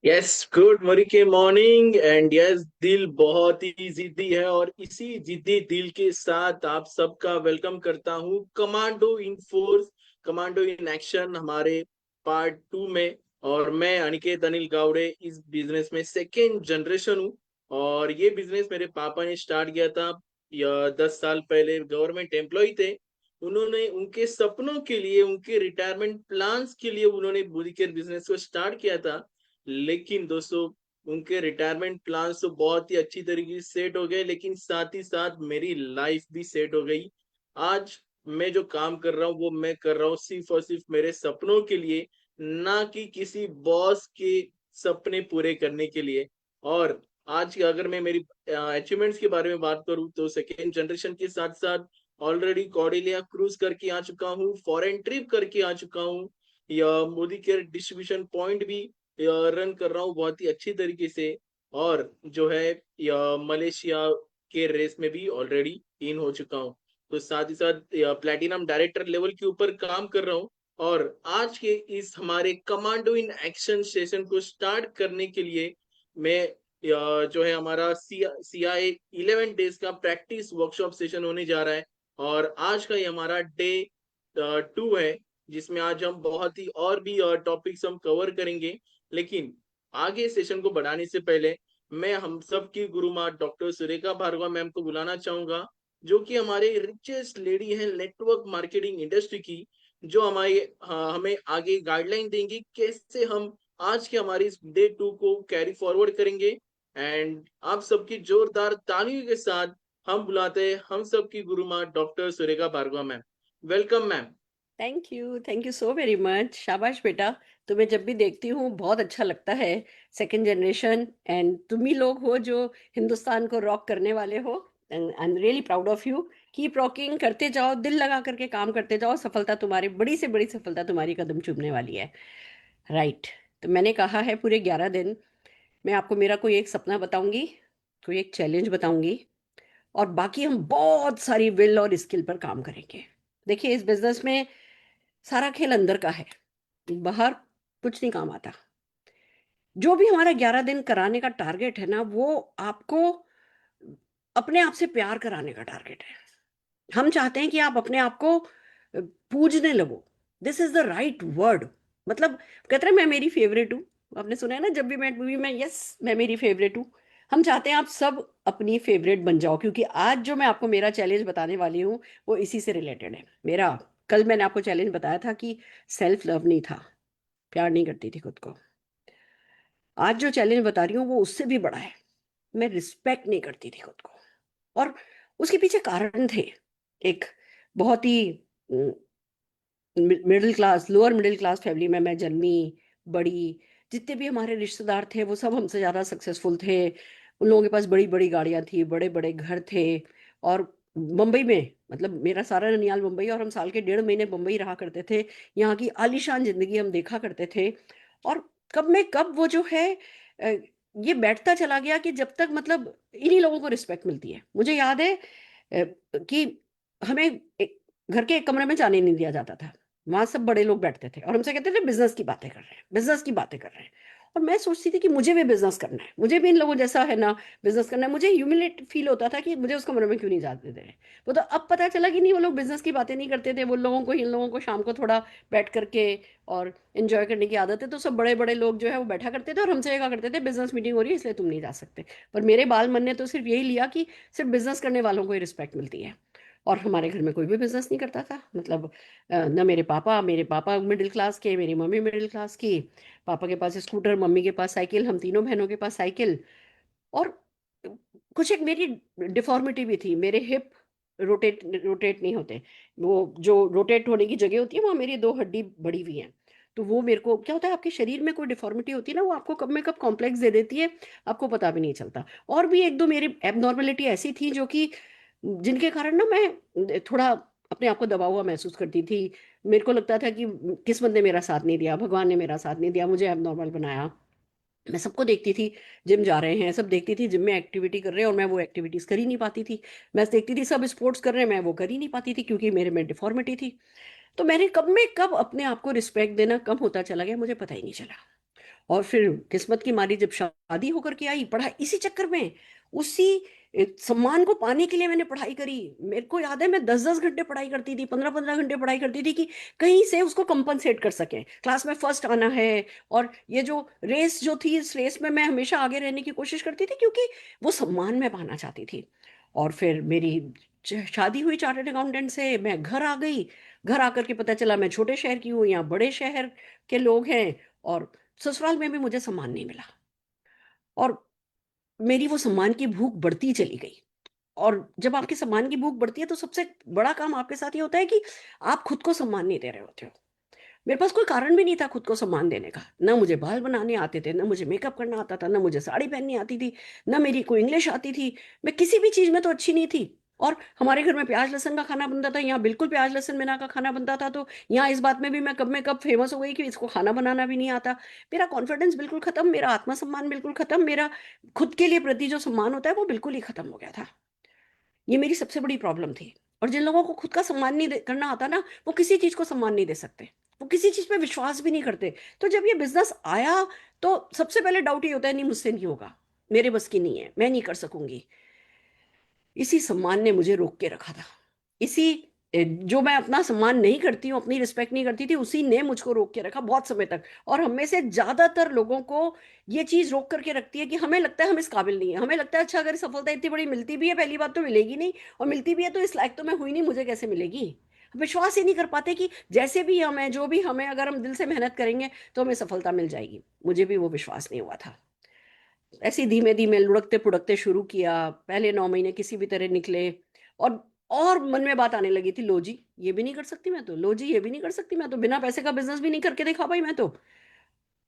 Yes, good morning के morning and yes, दिल बहुत ही जिद्दी है और इसी जिद्दी दिल के साथ आप सबका वेलकम करता हूँ commando in force, commando in action हमारे पार्ट 2 में। और मैं अनिकेत अनिल गावड़े इस बिजनेस में सेकेंड जनरेशन हूँ। और ये बिजनेस मेरे पापा ने स्टार्ट किया था। 10 साल पहले गवर्नमेंट एम्प्लॉय थे। उन्होंने उनके सपनों के लिए, उनके रिटायरमेंट प्लान्स के लिए उन्होंने बॉडी केयर बिजनेस को स्टार्ट किया था। लेकिन दोस्तों, उनके रिटायरमेंट प्लान तो बहुत ही अच्छी तरीके से सेट हो गए, लेकिन साथ ही साथ मेरी लाइफ भी सेट हो गई। आज मैं जो काम कर रहा हूँ वो मैं कर रहा हूँ सिर्फ और सिर्फ मेरे सपनों के लिए, ना कि किसी बॉस के सपने पूरे करने के लिए। और आज की अगर मैं मेरी अचीवमेंट्स के बारे में बात करूँ तो सेकेंड जनरेशन के साथ साथ ऑलरेडी कॉर्डेलिया क्रूज करके आ चुका हूँ, फॉरेन ट्रिप करके आ चुका हूँ, या मोदी केयर डिस्ट्रीब्यूशन पॉइंट भी रन कर रहा हूँ बहुत ही अच्छी तरीके से। और जो है मलेशिया के रेस में भी ऑलरेडी इन हो चुका हूँ। तो साथ ही साथ प्लेटिनम डायरेक्टर लेवल के ऊपर काम कर रहा हूँ। और आज के इस हमारे कमांडो इन एक्शन सेशन को स्टार्ट करने के लिए मैं जो है हमारा सीआई 11 डेज का प्रैक्टिस वर्कशॉप सेशन होने जा रहा है। और आज का ये हमारा डे 2 है, जिसमें आज हम बहुत ही और भी टॉपिक्स हम कवर करेंगे। लेकिन आगे सेशन को बढ़ाने से पहले मैं हम सब की गुरु माँ डॉक्टर सुरेखा भार्गवा मैम को बुलाना चाहूंगा, जो कि हमारे रिचेस्ट लेडी है नेटवर्क मार्केटिंग इंडस्ट्री की, जो हमें आगे गाइडलाइन देंगी कैसे हम आज के हमारी इस डे 2 को कैरी फॉरवर्ड करेंगे। एंड आप सबकी जोरदार तालियों के साथ हम बुलाते हैं हम सबकी गुरु माँ doctor Surekha Bhargava ma'am. Welcome ma'am. Thank you so very much. शाबाश बेटा, तुम्हें जब भी देखती हूँ बहुत अच्छा लगता है। सेकंड जनरेशन एंड तुम ही लोग हो जो हिंदुस्तान को रॉक करने वाले हो, and I am really proud of you. Keep rocking, करते जाओ, दिल लगा करके काम करते जाओ। सफलता तुम्हारी, बड़ी से बड़ी सफलता तुम्हारी कदम चूमने वाली है। राइट। तो मैंने कहा है पूरे 11 दिन मैं आपको मेरा कोई एक सपना बताऊंगी, कोई एक चैलेंज बताऊंगी, और बाकी हम बहुत सारी विल और स्किल पर काम करेंगे। देखिए, इस बिजनेस में सारा खेल अंदर का है, बाहर कुछ नहीं काम आता। जो भी हमारा 11 दिन कराने का टारगेट है ना, वो आपको अपने आप से प्यार कराने का टारगेट है। हम चाहते हैं कि आप अपने आप को पूजने लगो। This is the right word. मतलब कहते हैं मैं मेरी फेवरेट हूँ। आपने सुना है ना, जब भी मैं मूवी में, यस मैं मेरी फेवरेट हूँ। हम चाहते हैं आप सब अपनी फेवरेट बन जाओ, क्योंकि आज जो मैं आपको मेरा चैलेंज बताने वाली हूँ वो इसी से रिलेटेड है मेरा। कल मैंने आपको चैलेंज बताया था कि सेल्फ लव नहीं था, प्यार नहीं करती थी खुद को। आज जो चैलेंज बता रही हूँ वो उससे भी बड़ा है। मैं रिस्पेक्ट नहीं करती थी खुद को। और उसके पीछे कारण थे। एक बहुत ही middle class, lower middle class family में मैं जन्मी, बड़ी। जितने भी हमारे रिश्तेदार थे वो सब हमसे ज़्यादा सक्सेसफुल थे। उन लोगों के पास बड़ी बड़ी गाड़ियां थी, बड़े बड़े घर थे। और मुंबई में, मतलब मेरा सारा ननियाल मुंबई, और हम साल के 1.5 महीने मुंबई रहा करते थे। यहाँ की आलीशान जिंदगी हम देखा करते थे। और कब में कब वो जो है अ, ये बैठता चला गया कि जब तक मतलब इन्हीं लोगों को रिस्पेक्ट मिलती है। मुझे याद है कि हमें घर के एक कमरे में जाने नहीं दिया जाता था। वहां सब बड़े लोग बैठते थे और हमसे कहते थे बिजनेस की बातें कर रहे हैं, बिजनेस की बातें कर रहे हैं। और मैं सोचती थी कि मुझे भी बिजनेस करना है, मुझे भी इन लोगों जैसा है ना बिजनेस करना है। मुझे ह्यूमिलेट फील होता था कि मुझे उस कमरे में क्यों नहीं जाते दे रहे। वो तो अब पता चला कि नहीं, वो लोग बिजनेस की बातें नहीं करते थे। वो लोगों को, इन लोगों को शाम को थोड़ा बैठ करके और एंजॉय करने की आदत है, तो सब बड़े बड़े लोग जो है वो बैठा करते थे और हमसे कहा करते थे बिजनेस मीटिंग हो रही है इसलिए तुम नहीं जा सकते। पर मेरे बाल मन ने तो सिर्फ यही लिया कि सिर्फ बिजनेस करने वालों को ही रिस्पेक्ट मिलती है। और हमारे घर में कोई भी बिजनेस नहीं करता था। मतलब न मेरे पापा मिडिल क्लास के, मेरी मम्मी मिडिल क्लास की। पापा के पास स्कूटर, मम्मी के पास साइकिल, हम तीनों बहनों के पास साइकिल। और कुछ एक मेरी डिफॉर्मिटी भी थी, मेरे हिप रोटेट रोटेट नहीं होते। वो जो रोटेट होने की जगह होती है वहाँ मेरी दो हड्डी बड़ी हुई हैं। तो वो मेरे को क्या होता है, आपके शरीर में कोई डिफॉर्मिटी होती है ना, वो आपको कब में कब कॉम्प्लेक्स दे देती है, आपको पता भी नहीं चलता। और भी एक दो मेरी एबनॉर्मेलिटी ऐसी थी जो कि जिनके कारण ना मैं थोड़ा अपने आप को दबा हुआ महसूस करती थी। मेरे को लगता था कि किस्मत ने मेरा साथ नहीं दिया, भगवान ने मेरा साथ नहीं दिया, मुझे एबनॉर्मल बनाया। मैं सबको देखती थी, जिम जा रहे हैं, सब देखती थी जिम में एक्टिविटी कर रहे हैं और मैं वो एक्टिविटीज कर ही नहीं पाती थी। मैं देखती थी सब स्पोर्ट्स कर रहे हैं, मैं वो कर ही नहीं पाती थी क्योंकि मेरे में डिफॉर्मिटी थी। तो मैंने कब में कब अपने आप को रिस्पेक्ट देना कम होता चला गया, मुझे पता ही नहीं चला। और फिर किस्मत की मारी जब शादी होकर के आई, पढ़ाई इसी चक्कर में, उसी सम्मान को पाने के लिए मैंने पढ़ाई करी। मेरे को याद है मैं 10-10 घंटे पढ़ाई करती थी, 15-15 घंटे पढ़ाई करती थी कि कहीं से उसको कंपनसेट कर सके, क्लास में फर्स्ट आना है। और ये जो रेस जो थी, इस रेस में मैं हमेशा आगे रहने की कोशिश करती थी, क्योंकि वो सम्मान मैं पाना चाहती थी। और फिर मेरी शादी हुई चार्टर्ड अकाउंटेंट से, मैं घर आ गई। घर आकर के पता चला मैं छोटे शहर की हूँ, यहाँ बड़े शहर के लोग हैं। और ससुराल में भी मुझे सम्मान नहीं मिला। और मेरी वो सम्मान की भूख बढ़ती चली गई। और जब आपकी सम्मान की भूख बढ़ती है तो सबसे बड़ा काम आपके साथ ये होता है कि आप खुद को सम्मान नहीं दे रहे होते हो। मेरे पास कोई कारण भी नहीं था खुद को सम्मान देने का। ना मुझे बाल बनाने आते थे, ना मुझे मेकअप करना आता था, ना मुझे साड़ी पहननी आती थी, ना मेरी कोई इंग्लिश आती थी। मैं किसी भी चीज में तो अच्छी नहीं थी। और हमारे घर में प्याज लहसुन का खाना बनता था, यहाँ बिल्कुल प्याज लहसुन बिना का खाना बनता था। तो यहाँ इस बात में भी मैं कब फेमस हो गई कि इसको खाना बनाना भी नहीं आता। मेरा कॉन्फिडेंस बिल्कुल खत्म, मेरा आत्मसम्मान बिल्कुल खत्म, मेरा खुद के लिए प्रति जो सम्मान होता है वो बिल्कुल ही खत्म हो गया था। ये मेरी सबसे बड़ी प्रॉब्लम थी। और जिन लोगों को खुद का सम्मान नहीं करना आता ना, वो किसी चीज को सम्मान नहीं दे सकते, वो किसी चीज पे विश्वास भी नहीं करते। तो जब ये बिजनेस आया, तो सबसे पहले डाउट ये होता है, नहीं मुझसे नहीं होगा, मेरे बस की नहीं है, मैं नहीं कर सकूंगी। इसी सम्मान ने मुझे रोक के रखा था। इसी जो मैं अपना सम्मान नहीं करती हूँ, अपनी रिस्पेक्ट नहीं करती थी, उसी ने मुझको रोक के रखा बहुत समय तक। और हम में से ज्यादातर लोगों को ये चीज रोक करके रखती है कि हमें लगता है हम इस काबिल नहीं है। हमें लगता है अच्छा, अगर सफलता इतनी बड़ी मिलती भी है, पहली बात तो मिलेगी नहीं, और मिलती भी है तो इस लायक तो मैं हुई नहीं, मुझे कैसे मिलेगी। हम विश्वास ही नहीं कर पाते कि जैसे भी हम हैं, जो भी हमें, अगर हम दिल से मेहनत करेंगे तो हमें सफलता मिल जाएगी। मुझे भी वो विश्वास नहीं हुआ था। ऐसे धीमे धीमे लुढ़कते पुढ़कते शुरू किया। पहले 9 महीने किसी भी तरह निकले। और और मन में बात आने लगी थी, लो जी ये भी नहीं कर सकती मैं तो, लो जी ये भी नहीं कर सकती मैं तो, बिना पैसे का बिजनेस भी नहीं करके दिखा पाई मैं तो।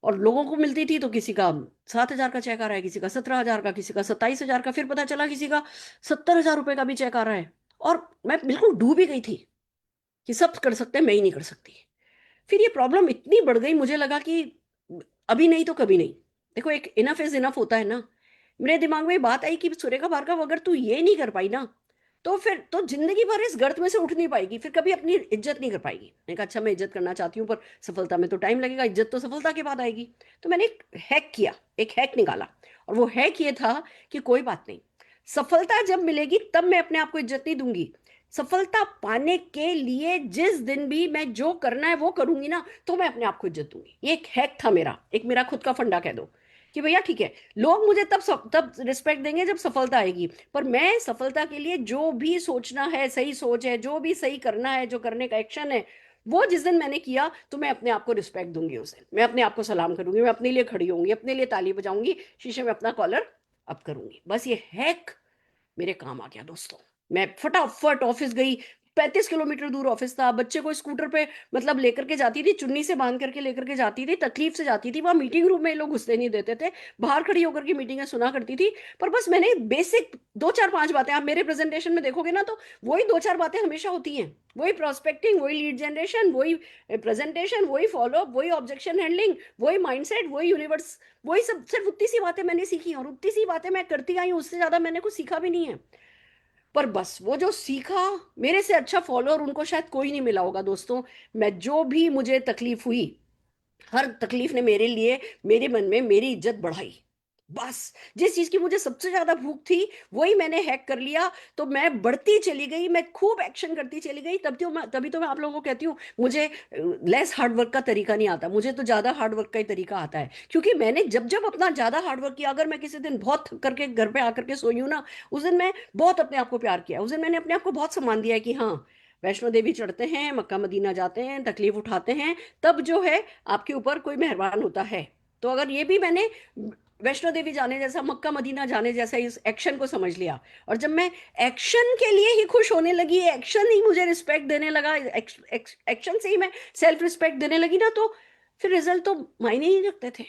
और लोगों को मिलती थी तो किसी का 7,000 का चेक आ रहा है, किसी का 17,000 का, किसी का 27,000 का, फिर पता चला किसी का 70,000 रुपए का भी चेक आ रहा है। और मैं बिल्कुल डूब ही गई थी कि सब कर सकते हैं, मैं ही नहीं कर सकती। फिर ये प्रॉब्लम इतनी बढ़ गई, मुझे लगा कि अभी नहीं तो कभी नहीं। देखो, एक इनफ इज इनफ होता है ना। मेरे दिमाग में ये बात आई कि सुरेखा भार्गव, अगर तू ये नहीं कर पाई ना, तो फिर तो जिंदगी भर इस गर्त में से उठ नहीं पाएगी, फिर कभी अपनी इज्जत नहीं कर पाएगी। मैंने कहा अच्छा, मैं इज्जत करना चाहती हूँ, पर सफलता में तो टाइम लगेगा, इज्जत तो सफलता के बाद आएगी। तो मैंने एक हैक किया, एक हैक निकाला। और वो हैक ये था कि कोई बात नहीं, सफलता जब मिलेगी तब मैं अपने आप को इज्जत नहीं दूंगी। सफलता पाने के लिए जिस दिन भी मैं जो करना है वो करूंगी ना, तो मैं अपने आप को इज्जत दूंगी। ये एक हैक था मेरा, एक मेरा खुद का फंडा कह दो कि भैया ठीक है, लोग मुझे तब रिस्पेक्ट देंगे जब सफलता आएगी, पर मैं सफलता के लिए जो भी सोचना है, सही सोच है, जो भी सही करना है, जो करने का एक्शन है, वो जिस दिन मैंने किया तो मैं अपने आप को रिस्पेक्ट दूंगी। उस दिन मैं अपने आप को सलाम करूंगी, मैं अपने लिए खड़ी होंगी, अपने लिए ताली बजाऊंगी, शीशे में अपना कॉलर अप करूंगी। बस ये हैक मेरे काम आ गया दोस्तों। मैं फटाफट ऑफिस गई। 35 किलोमीटर दूर ऑफिस था। बच्चे को स्कूटर पे मतलब लेकर के जाती थी, चुन्नी से बांध करके लेकर के जाती थी, तकलीफ से जाती थी। वहां मीटिंग रूम में ये लोग घुसने नहीं देते थे, बाहर खड़ी होकर के मीटिंगें सुना करती थी। पर बस मैंने बेसिक 2 4 5 बातें, आप मेरे प्रेजेंटेशन में देखोगे ना, तो वही 2 4 बातें हमेशा होती हैं। वही प्रोस्पेक्टिंग, वही लीड जनरेशन, वही प्रेजेंटेशन, वही फॉलोअप, वही ऑब्जेक्शन हैंडलिंग, वही माइंडसेट, वही यूनिवर्स, वही सब। सिर्फ उतनी सी बातें मैंने सीखी, और उतनी सी बातें मैं करती आई हूँ, उससे ज्यादा मैंने कुछ सीखा भी नहीं है। पर बस वो जो सीखा, मेरे से अच्छा फॉलोअर उनको शायद कोई नहीं मिला होगा दोस्तों। मैं जो भी मुझे तकलीफ हुई, हर तकलीफ ने मेरे लिए, मेरे मन में मेरी इज्जत बढ़ाई। बस जिस चीज की मुझे सबसे ज्यादा भूख थी, वही मैंने हैक कर लिया। तो मैं बढ़ती चली गई, मैं खूब एक्शन करती चली गई। तभी तो मैं आप लोगों को कहती हूँ, मुझे लेस हार्ड वर्क का तरीका नहीं आता, मुझे तो ज्यादा हार्ड वर्क का ही तरीका आता है। क्योंकि मैंने जब जब अपना ज्यादा हार्ड वर्क किया, अगर मैं किसी दिन बहुत थक करके घर पे आकर के सोई हूँ ना, उस दिन मैं बहुत अपने आप को प्यार किया, उस दिन मैंने अपने आप को बहुत सम्मान दिया है कि हाँ, वैष्णो देवी चढ़ते हैं, मक्का मदीना जाते हैं, तकलीफ उठाते हैं, तब जो है आपके ऊपर कोई मेहरबान होता है। तो अगर ये भी मैंने वैष्णो देवी जाने जैसा, मक्का मदीना जाने जैसा इस एक्शन को समझ लिया, और जब मैं एक्शन के लिए ही खुश होने लगी, एक्शन ही मुझे रिस्पेक्ट देने लगा, एक्शन से ही मैं सेल्फ रिस्पेक्ट देने लगी ना, तो फिर रिजल्ट तो मायने ही नहीं रखते थे।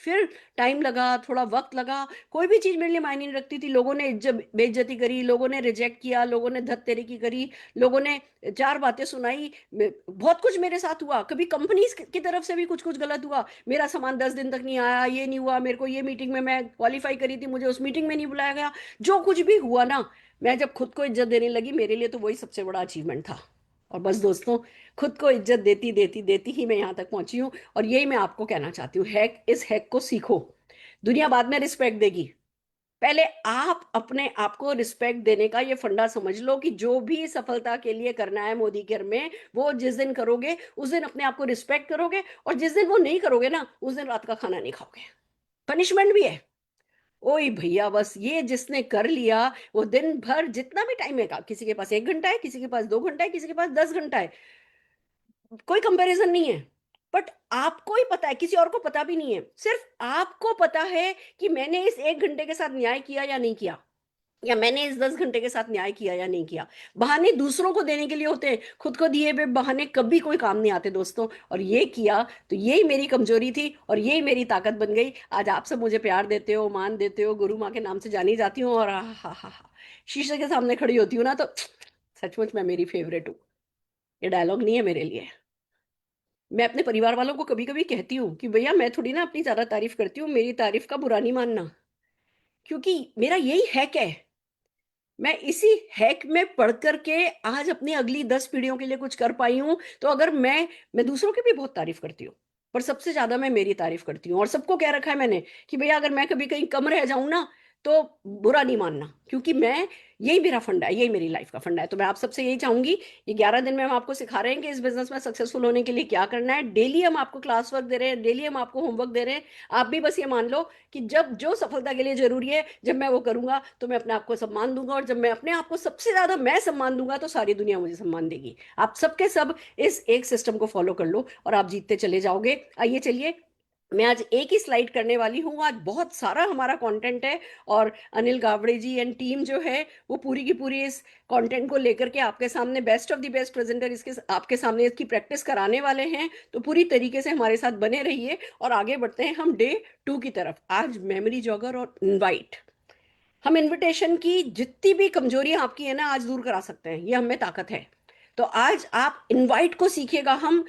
फिर टाइम लगा, थोड़ा वक्त लगा, कोई भी चीज मेरे लिए मायने नहीं रखती थी। लोगों ने इज्जत बेइज्जती करी, लोगों ने रिजेक्ट किया, लोगों ने धत तेरे की करी, लोगों ने 4 बातें सुनाई। बहुत कुछ मेरे साथ हुआ, कभी कंपनी की तरफ से भी कुछ कुछ गलत हुआ। मेरा सामान 10 दिन तक नहीं आया, ये नहीं हुआ, मेरे को ये मीटिंग में मैं क्वालिफाई करी थी, मुझे उस मीटिंग में नहीं बुलाया गया। जो कुछ भी हुआ ना, मैं जब खुद को इज्जत देने लगी, मेरे लिए तो वही सबसे बड़ा अचीवमेंट था। और बस दोस्तों, खुद को इज्जत देती देती देती ही मैं यहाँ तक पहुंची हूँ। और यही मैं आपको कहना चाहती हूँ, हैक, इस हैक को सीखो। दुनिया बाद में रिस्पेक्ट देगी, पहले आप अपने आप को रिस्पेक्ट देने का ये फंडा समझ लो कि जो भी सफलता के लिए करना है मोदी केयर में, वो जिस दिन करोगे उस दिन अपने आप को रिस्पेक्ट करोगे, और जिस दिन वो नहीं करोगे ना, उस दिन रात का खाना नहीं खाओगे। पनिशमेंट भी है। ओए भैया, बस ये जिसने कर लिया, वो दिन भर जितना भी टाइम है, का किसी के पास 1 घंटा है, किसी के पास 2 घंटा है, किसी के पास 10 घंटा है, कोई कंपैरिजन नहीं है। बट आपको ही पता है, किसी और को पता भी नहीं है, सिर्फ आपको पता है कि मैंने इस 1 घंटे के साथ न्याय किया या नहीं किया, या मैंने इस 10 घंटे के साथ न्याय किया या नहीं किया। बहाने दूसरों को देने के लिए होते हैं, खुद को दिए हुए बहाने कभी कोई काम नहीं आते दोस्तों। और ये किया तो यही मेरी कमजोरी थी और यही मेरी ताकत बन गई। आज आप सब मुझे प्यार देते हो, मान देते हो, गुरु माँ के नाम से जानी जाती हूँ, और हा, शीशे के सामने खड़ी होती हूँ ना, तो सचमुच मैं मेरी फेवरेट हूँ। ये डायलॉग नहीं है मेरे लिए। मैं अपने परिवार वालों को कभी कभी कहती हूँ कि भैया, मैं थोड़ी ना अपनी ज्यादा तारीफ करती हूँ, मेरी तारीफ का बुरा नहीं मानना, क्योंकि मेरा यही हैक है। मैं इसी हैक में पढ़ करके आज अपनी अगली 10 पीढ़ियों के लिए कुछ कर पाई हूं। तो अगर मैं दूसरों की भी बहुत तारीफ करती हूँ, पर सबसे ज्यादा मैं मेरी तारीफ करती हूँ। और सबको कह रखा है मैंने कि भैया, अगर मैं कभी कहीं कम रह जाऊं ना, तो बुरा नहीं मानना, क्योंकि मैं, यही मेरा फंडा है, यही मेरी लाइफ का फंडा है। तो मैं आप सबसे यही चाहूंगी, ये 11 दिन में हम आपको सिखा रहे हैं कि इस बिजनेस में सक्सेसफुल होने के लिए क्या करना है। डेली हम आपको क्लास वर्क दे रहे हैं, डेली हम आपको होमवर्क दे रहे हैं। आप भी बस ये मान लो कि जब जो सफलता के लिए जरूरी है, जब मैं वो करूंगा, तो मैं अपने आप को सम्मान दूंगा, और जब मैं अपने आप को सबसे ज्यादा मैं सम्मान दूंगा, तो सारी दुनिया मुझे सम्मान देगी। आप सबके सब इस एक सिस्टम को फॉलो कर लो और आप जीतते चले जाओगे। आइए चलिए, मैं आज एक ही स्लाइड करने वाली हूँ, आज बहुत सारा हमारा कंटेंट है, और अनिल गावड़े जी एंड टीम जो है, वो पूरी की पूरी इस कंटेंट को लेकर के आपके सामने best of the best presenter इसके आपके सामने इसकी प्रैक्टिस कराने वाले हैं। तो पूरी तरीके से हमारे साथ बने रहिए, और आगे बढ़ते हैं हम डे 2 की तरफ। आज मेमोरी जॉगर और इनवाइट, हम इनविटेशन की जितनी भी कमजोरियां आपकी है ना, आज दूर करा सकते हैं, ये हमें ताकत है। तो आज आप इनवाइट को सीखिएगा। हम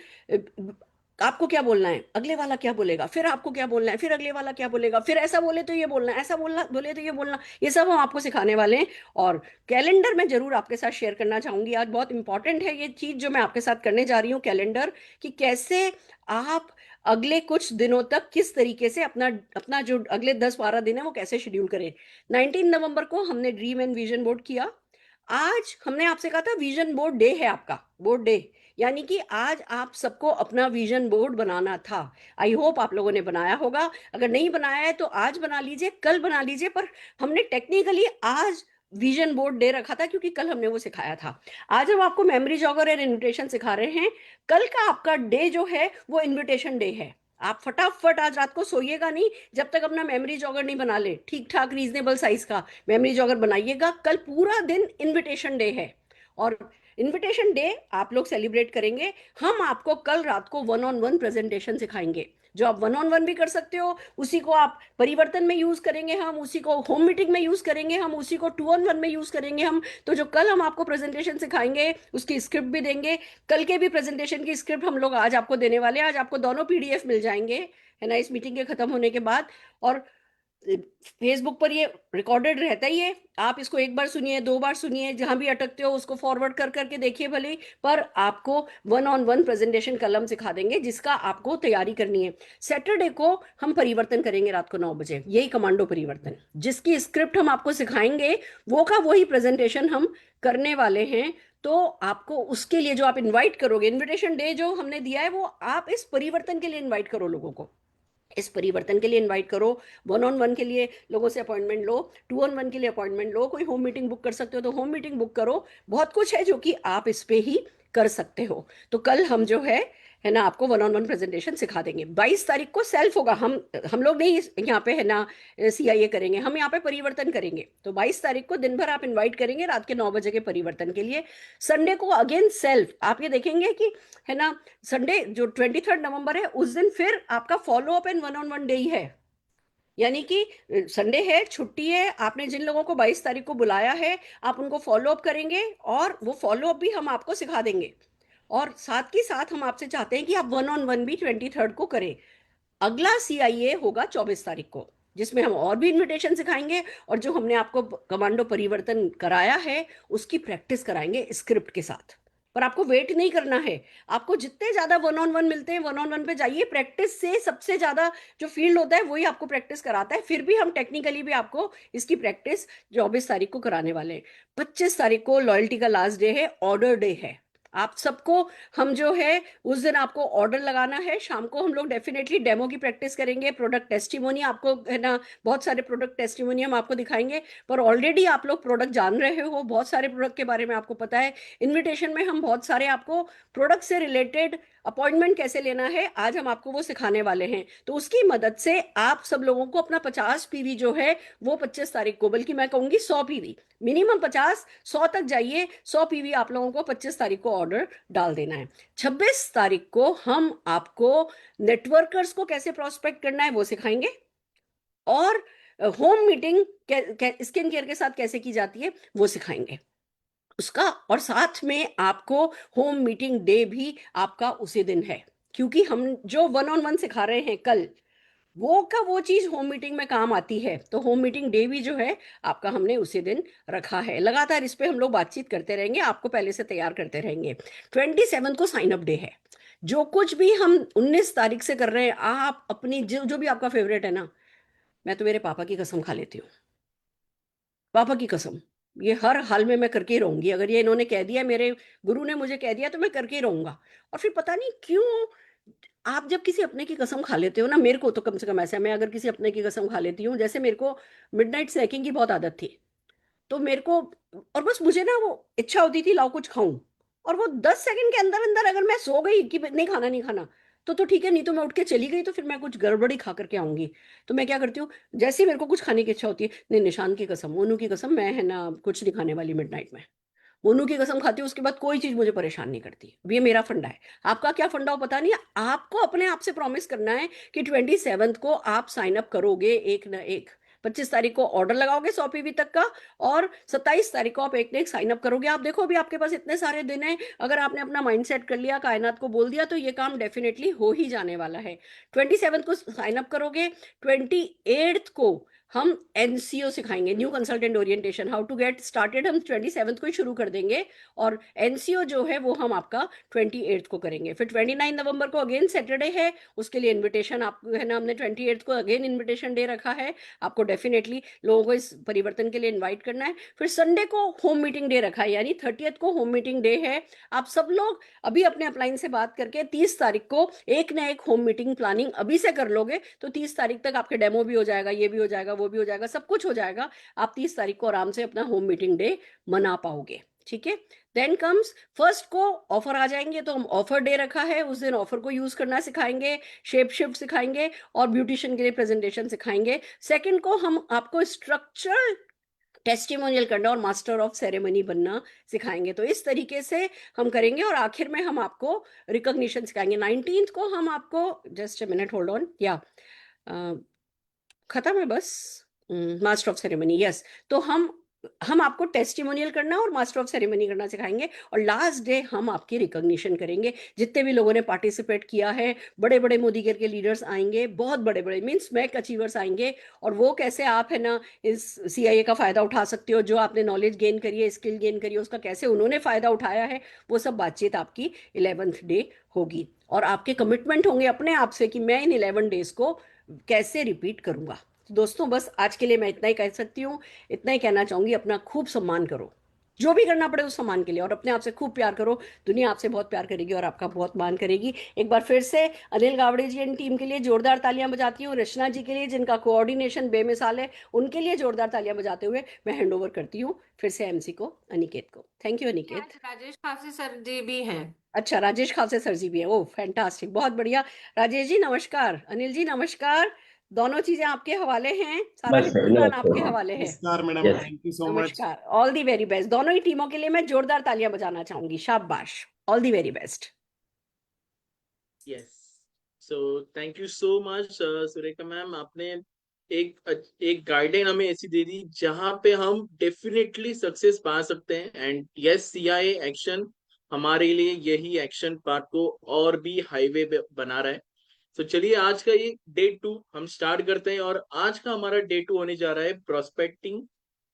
आपको क्या बोलना है, अगले वाला क्या बोलेगा, फिर आपको क्या बोलना है, फिर अगले वाला क्या बोलेगा, फिर ऐसा बोले तो ये बोलना, ऐसा बोलना बोले तो ये बोलना, ये सब हम आपको सिखाने वाले हैं। और कैलेंडर मैं जरूर आपके साथ शेयर करना चाहूंगी। आज बहुत इंपॉर्टेंट है ये चीज जो मैं आपके साथ करने जा रही हूँ, कैलेंडर, कि कैसे आप अगले कुछ दिनों तक किस तरीके से अपना अपना जो अगले 10-12 दिन है वो कैसे शेड्यूल करें। 19 नवंबर को हमने ड्रीम एंड विजन बोर्ड किया। आज हमने आपसे कहा था विजन बोर्ड डे है आपका, बोर्ड डे, यानी कि आज आप सबको अपना विजन बोर्ड बनाना था। आई होप आप लोगों ने बनाया होगा। अगर नहीं बनाया है तो आज बना लीजिए, कल बना लीजिए। पर हमने टेक्निकली आज विजन बोर्ड डे रखा था, क्योंकि कल हमने वो सिखाया था। आज हम आपको मेमोरी जॉगर और इनविटेशन सिखा रहे हैं। कल का आपका डे जो है वो इनविटेशन डे है। आप फटाफट आज रात को सोइएगा नहीं जब तक अपना मेमोरी जॉगर नहीं बना ले, ठीक ठाक रीजनेबल साइज का मेमोरी जॉगर बनाइएगा। कल पूरा दिन इनविटेशन डे है, और इनविटेशन डे आप लोग सेलिब्रेट करेंगे। हम आपको कल रात को 1-on-1 प्रेजेंटेशन सिखाएंगे, जो आप 1-on-1 भी कर सकते हो, उसी को आप परिवर्तन में यूज करेंगे, हम उसी को होम मीटिंग में यूज करेंगे, हम उसी को 2-on-1 में यूज करेंगे हम। तो जो कल हम आपको प्रेजेंटेशन सिखाएंगे उसकी स्क्रिप्ट भी देंगे। कल के भी प्रेजेंटेशन की स्क्रिप्ट हम लोग आज आपको देने वाले हैं। आज आपको दोनों पीडीएफ मिल जाएंगे, है ना, इस मीटिंग के खत्म होने के बाद। और फेसबुक पर ये रिकॉर्डेड रहता ही है, आप इसको एक बार सुनिए, 2 बार सुनिए, जहां भी अटकते हो उसको फॉरवर्ड कर करके देखिए भले ही। पर आपको 1-on-1 प्रेजेंटेशन कल हम सिखा देंगे, जिसका आपको तैयारी करनी है। सैटरडे को हम परिवर्तन करेंगे रात को 9 बजे, यही कमांडो परिवर्तन, जिसकी स्क्रिप्ट हम आपको सिखाएंगे, वो का वही प्रेजेंटेशन हम करने वाले हैं। तो आपको उसके लिए जो आप इनवाइट करोगे, इनविटेशन डे जो हमने दिया है, वो आप इस परिवर्तन के लिए इनवाइट करो लोगों को, इस परिवर्तन के लिए इनवाइट करो। 1-on-1 के लिए लोगों से अपॉइंटमेंट लो, 2-on-1 के लिए अपॉइंटमेंट लो, कोई होम मीटिंग बुक कर सकते हो तो होम मीटिंग बुक करो। बहुत कुछ है जो कि आप इस पे ही कर सकते हो। तो कल हम जो है ना, आपको 1-on-1 प्रेजेंटेशन सिखा देंगे। 22 तारीख को सेल्फ होगा, हम लोग नहीं यहाँ पे, है ना, सीआईए करेंगे, हम यहाँ पे परिवर्तन करेंगे। तो 22 तारीख को दिन भर आप इन्वाइट करेंगे रात के 9 बजे के परिवर्तन के लिए। संडे को अगेन सेल्फ, आप ये देखेंगे कि, है ना, संडे जो 23 नवंबर है, उस दिन फिर आपका follow up and 1-on-1 day ही है। यानी कि संडे है, छुट्टी है, आपने जिन लोगों को 22 तारीख को बुलाया है, आप उनको फॉलो अप करेंगे, और वो फॉलो अप भी हम आपको सिखा देंगे। और साथ ही साथ हम आपसे चाहते हैं कि आप 1-on-1 भी 23 को करें। अगला सीआईए होगा 24 तारीख को, जिसमें हम और भी इनविटेशन सिखाएंगे, और जो हमने आपको कमांडो परिवर्तन कराया है उसकी प्रैक्टिस कराएंगे स्क्रिप्ट के साथ। पर आपको वेट नहीं करना है। आपको जितने ज्यादा वन ऑन वन मिलते हैं वन ऑन वन पे जाइए। प्रैक्टिस से सबसे ज्यादा जो फील्ड होता है वही आपको प्रैक्टिस कराता है। फिर भी हम टेक्निकली भी आपको इसकी प्रैक्टिस 24 तारीख को कराने वाले हैं। 25 तारीख को लॉयल्टी का लास्ट डे है, ऑर्डर डे है। आप सबको हम जो है उस दिन आपको ऑर्डर लगाना है। शाम को हम लोग डेफिनेटली डेमो की प्रैक्टिस करेंगे, प्रोडक्ट टेस्टिमोनी आपको है ना, बहुत सारे प्रोडक्ट टेस्टिमोनी हम आपको दिखाएंगे। पर ऑलरेडी आप लोग प्रोडक्ट जान रहे हो, बहुत सारे प्रोडक्ट के बारे में आपको पता है। इनविटेशन में हम बहुत सारे आपको प्रोडक्ट से रिलेटेड अपॉइंटमेंट कैसे लेना है आज हम आपको वो सिखाने वाले हैं। तो उसकी मदद से आप सब लोगों को अपना 50 PV जो है वो 25 तारीख को, बल्कि मैं कहूंगी 100 PV, मिनिमम 50, 100 तक जाइए। 100 PV आप लोगों को 25 तारीख को ऑर्डर डाल देना है। 26 तारीख को हम आपको नेटवर्कर्स को कैसे प्रोस्पेक्ट करना है वो सिखाएंगे, और होम मीटिंग स्किन केयर के साथ कैसे की जाती है वो सिखाएंगे उसका। और साथ में आपको होम मीटिंग डे भी आपका उसी दिन है, क्योंकि हम जो वन ऑन वन सिखा रहे हैं कल, वो का वो चीज होम मीटिंग में काम आती है। तो होम मीटिंग डे भी जो है आपका हमने उसी दिन रखा है। लगातार इस पे हम लोग बातचीत करते रहेंगे, आपको पहले से तैयार करते रहेंगे। 27 को साइन अप डे है। जो कुछ भी हम 19 तारीख से कर रहे हैं, आप अपनी जो जो भी आपका फेवरेट है ना, मैं तो मेरे पापा की कसम खा लेती हूँ, पापा की कसम, ये हर हाल में मैं करके ही रहूंगी। अगर ये इन्होंने कह दिया, मेरे गुरु ने मुझे कह दिया, तो मैं करके ही रहूंगा। और फिर पता नहीं क्यों, आप जब किसी अपने की कसम खा लेते हो ना, मेरे को तो कम से कम ऐसा है, मैं अगर किसी अपने की कसम खा लेती हूँ, जैसे मेरे को मिडनाइट स्नैकिंग की बहुत आदत थी, तो मेरे को, और बस मुझे ना वो इच्छा होती थी लाओ कुछ खाऊं, और वो 10 सेकंड के अंदर अंदर अगर मैं सो गई कि नहीं खाना नहीं खाना, तो ठीक है, नहीं तो मैं उठ के चली गई, तो फिर मैं कुछ गड़बड़ी खा करके आऊंगी। तो मैं क्या करती हूँ, जैसे ही मेरे को कुछ खाने की इच्छा होती है, नहीं निशान की कसम, मोनू की कसम, मैं है ना कुछ नहीं खाने वाली मिडनाइट में। मोनू की कसम खाती हूँ, उसके बाद कोई चीज मुझे परेशान नहीं करती। अब ये मेरा फंडा है। आपका क्या फंडा हो पता नहीं है। आपको अपने आप से प्रॉमिस करना है कि 27 को आप साइन अप करोगे एक ना एक। 25 तारीख को ऑर्डर लगाओगे 100 PV तक का, और 27 तारीख को आप एक ना एक साइन अप करोगे। आप देखो अभी आपके पास इतने सारे दिन हैं, अगर आपने अपना माइंड सेट कर लिया, कायनात को बोल दिया, तो ये काम डेफिनेटली हो ही जाने वाला है। 27 को साइन अप करोगे। 28 को हम एनसीओ सिखाएंगे, new consultant orientation, how to get started, हम 27 को ही शुरू कर देंगे। और एनसीओ जो है वो हम आपका 28 को करेंगे। फिर 29 नवंबर को अगेन सैटरडे है, उसके लिए इन्विटेशन आपको है ना, हमने 28 को अगेन इन्विटेशन डे रखा है। आपको डेफिनेटली लोगों को इस परिवर्तन के लिए इन्वाइट करना है। फिर संडे को होम मीटिंग डे रखा है, यानी 30 को होम मीटिंग डे है। आप सब लोग अभी अपने अपलाइन से बात करके 30 तारीख को एक ना एक होम मीटिंग प्लानिंग अभी से कर लोगे, तो 30 तारीख तक आपके डेमो भी हो जाएगा, ये भी हो जाएगा, वो भी हो जाएगा, सब कुछ हो जाएगा। आप 30 तारीख को आराम से अपना होम मीटिंग डे मना पाओगे। ठीक है। देन कम्स फर्स्ट को ऑफर आ जाएंगे, तो हम ऑफर डे रखा है, उस दिन ऑफर को यूज करना सिखाएंगे, शेप शिफ्ट सिखाएंगे, और ब्यूटिशियन के लिए प्रेजेंटेशन सिखाएंगे। सेकंड को हम आपको स्ट्रक्चर टेस्टिमोनियल करना और मास्टर ऑफ सेरेमनी बनना सिखाएंगे। तो इस तरीके से हम करेंगे, और आखिर में हम आपको रिकॉग्निशन सिखाएंगे। 19 को हम आपको, just a minute hold on, या खत्म है बस, मास्टर ऑफ सेरेमनी, यस। तो हम आपको टेस्टिमोनियल करना और मास्टर ऑफ सेरेमनी करना सिखाएंगे, और लास्ट डे हम आपकी रिकॉग्निशन करेंगे। जितने भी लोगों ने पार्टिसिपेट किया है, बड़े बड़े मोदी केयर के लीडर्स आएंगे, बहुत बड़े बड़े मीन्स मैक अचीवर्स आएंगे, और वो कैसे आप है ना इस सीआईए का फायदा उठा सकते हो, जो आपने नॉलेज गेन करी है, स्किल गेन करी है, उसका कैसे उन्होंने फायदा उठाया है, वो सब बातचीत आपकी 11th डे होगी। और आपके कमिटमेंट होंगे अपने आप से कि मैं इन 11 डेज को कैसे रिपीट करूंगा। तो दोस्तों बस आज के लिए मैं इतना ही कह सकती हूँ, इतना ही कहना चाहूंगी। अपना खूब सम्मान करो, जो भी करना पड़े उस सम्मान के लिए, और अपने आप से खूब प्यार करो। दुनिया आपसे बहुत प्यार करेगी और आपका बहुत मान करेगी। एक बार फिर से अनिल गावड़े जी एंड टीम के लिए जोरदार तालियां बजाती हूँ। रचना जी के लिए, जिनका कोऑर्डिनेशन बेमिसाल है, उनके लिए जोरदार तालियां बजाते हुए मैं हैंड ओवर करती हूँ फिर से एमसी को, अनिकेत को। Thank you Aniket. आज राजेश खासी सर जी भी हैं। अच्छा, राजेश खावसे सर जी भी है, ओह फैंटास्टिक, बहुत बढ़िया। राजेश जी नमस्कार, अनिल जी नमस्कार। दोनों चीजें आपके हवाले हैं, सारा नमस्ते हिंदुस्तान आपके नमस्ते। हवाले है। नमस्कार madam, yes thank you so much. नमस्कार, ऑल दी वेरी बेस्ट। दोनों ही टीमों के लिए मैं जोरदार तालियां बजाना चाहूंगी, शाबाश, all the very best. Yes, so thank you so much Surekha ma'am, आपने एक गाइडलाइन हमें ऐसी दे दी जहां पे हम डेफिनेटली सक्सेस पा सकते हैं। एंड यस, सीआईए एक्शन हमारे लिए यही एक्शन पार्ट को और भी हाईवे बना रहा है। तो चलिए आज का ये डे 2 हम स्टार्ट करते हैं, और आज का हमारा डे 2 होने जा रहा है prospecting,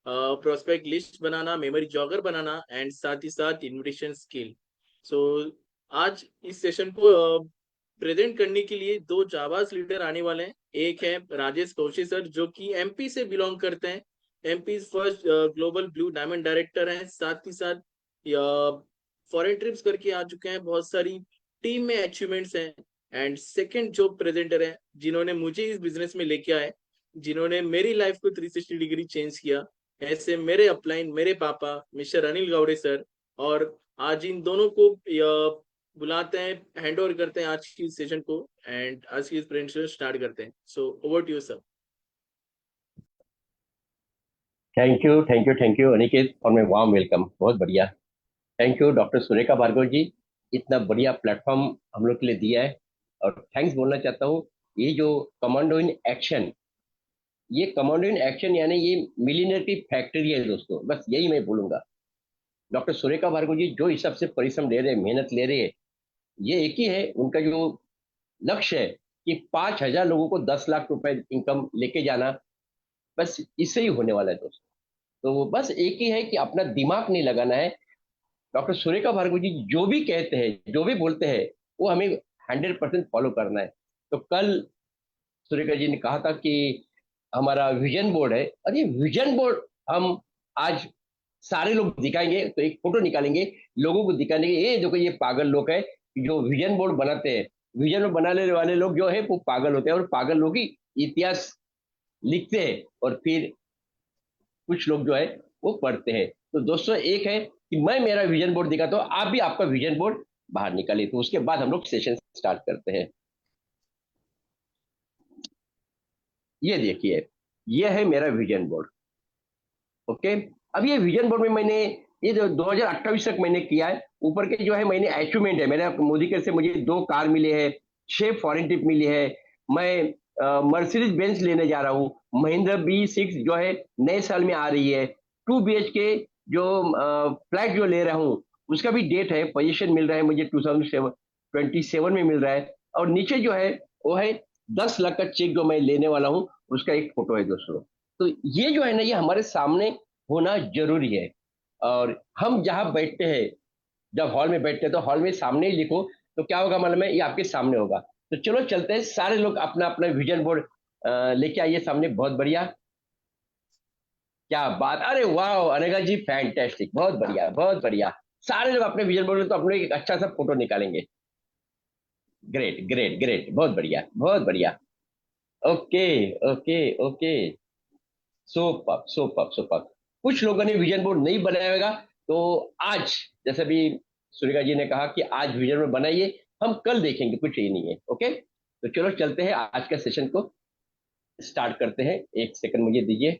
prospect list banana, memory jogger banana, and साथ ही साथ इन्विटेशन स्किल। सो आज इस सेशन को प्रेजेंट करने के लिए दो जाबाज लीडर आने वाले हैं। एक है राजेश कौशिक सर, जो कि एमपी से बिलोंग करते हैं, MP first global blue diamond director हैं, साथ ही साथ फॉरेन ट्रिप्स करके आ चुके हैं, बहुत सारी टीम में अचीवमेंट्स हैं। एंड सेकंड जो प्रेजेंटर है, जिन्होंने मुझे इस बिजनेस में लेके आए, जिन्होंने मेरी लाइफ को 360 डिग्री चेंज किया, ऐसे मेरे अपलाइन, मेरे पापा मिस्टर अनिल गावड़े सर। और आज इन दोनों को बुलाते हैं, हैंड ओवर करते हैं आज की सेशन को, एंड आज की प्रेजेंटेशन स्टार्ट करते हैं। So over to you sir. Thank you Aniket for my warm welcome. बहुत बढ़िया। Thank you doctor Surekha Bhargav ji, इतना बढ़िया प्लेटफॉर्म हम लोग के लिए दिया है। और थैंक्स बोलना चाहता हूँ, ये जो कमांडो इन एक्शन, ये कमांडो इन एक्शन यानी ये मिलीनियर की फैक्ट्री है दोस्तों, बस यही मैं बोलूंगा। डॉक्टर सुरेखा भार्गव जी जो हिसाब से परिश्रम ले रहे हैं, मेहनत ले रहे हैं, ये एक ही है उनका जो लक्ष्य है कि 5,000 लोगों को 10 लाख रुपए इनकम लेके जाना, बस इससे ही होने वाला है दोस्तों। तो वो बस एक ही है कि अपना दिमाग नहीं लगाना है। डॉक्टर सुरेखा भार्गव जी जो भी कहते हैं, जो भी बोलते हैं, वो हमें 100% फॉलो करना है। तो कल सुरेखा जी ने कहा था कि हमारा विजन बोर्ड है, और ये विजन बोर्ड हम आज सारे लोग दिखाएंगे। तो एक फोटो निकालेंगे, लोगों को दिखाने के, ये देखो ये पागल लोग है जो विजन बोर्ड बनाते हैं। विजन बोर्ड बनाने वाले लोग जो है वो पागल होते हैं, और पागल लोग ही इतिहास लिखते हैं, और फिर कुछ लोग जो है वो पढ़ते हैं। तो दोस्तों एक है कि मैं मेरा विजन बोर्ड दिखाता हूँ, आप भी आपका विजन बोर्ड बाहर निकालिए। तो उसके बाद हम लोग सेशन स्टार्ट करते हैं। ये देखिए, ये है मेरा विजन बोर्ड। ओके, अब ये विजन बोर्ड में मैंने ये जो 2028 तक मैंने किया है, ऊपर के जो है मैंने अचीवमेंट है, मैंने मोदी के से मुझे 2 कार मिले हैं, 6 फॉरेन ट्रिप मिली है, मैं मर्सिडीज बेंज लेने जा रहा हूँ, महिंद्रा B6 जो है नए साल में आ रही है, 2 BHK जो फ्लैट जो ले रहा हूँ उसका भी डेट है, पोजीशन मिल रहा है मुझे 2027 में मिल रहा है। और नीचे जो है वो है 10 लाख का चेक जो मैं लेने वाला हूँ, उसका एक फोटो है दोस्तों। तो ये जो है ना, ये हमारे सामने होना जरूरी है। और हम जहाँ बैठते हैं, जब हॉल में बैठते हैं, तो हॉल में सामने ही लिखो, तो क्या होगा मालूम है, ये आपके सामने होगा। तो चलो चलते हैं, सारे लोग अपना अपना विजन बोर्ड लेके आइए सामने। बहुत बढ़िया, क्या बात, अरे वाह अनेगा जी, फैंटेस्टिक, बहुत बढ़िया बहुत बढ़िया। सारे लोग अपने विजन बोर्ड में तो अपने एक अच्छा सा फोटो निकालेंगे। ग्रेट ग्रेट ग्रेट, बहुत बढ़िया बहुत बढ़िया। Okay okay okay, super super super. कुछ लोगों ने विजन बोर्ड नहीं बनाया होगा, तो आज जैसे भी सुरेखा जी ने कहा कि आज विजन बोर्ड बनाइए, हम कल देखेंगे, कुछ ये नहीं है। ओके, तो चलो चलते हैं, आज का सेशन को स्टार्ट करते हैं। एक सेकंड मुझे दीजिए।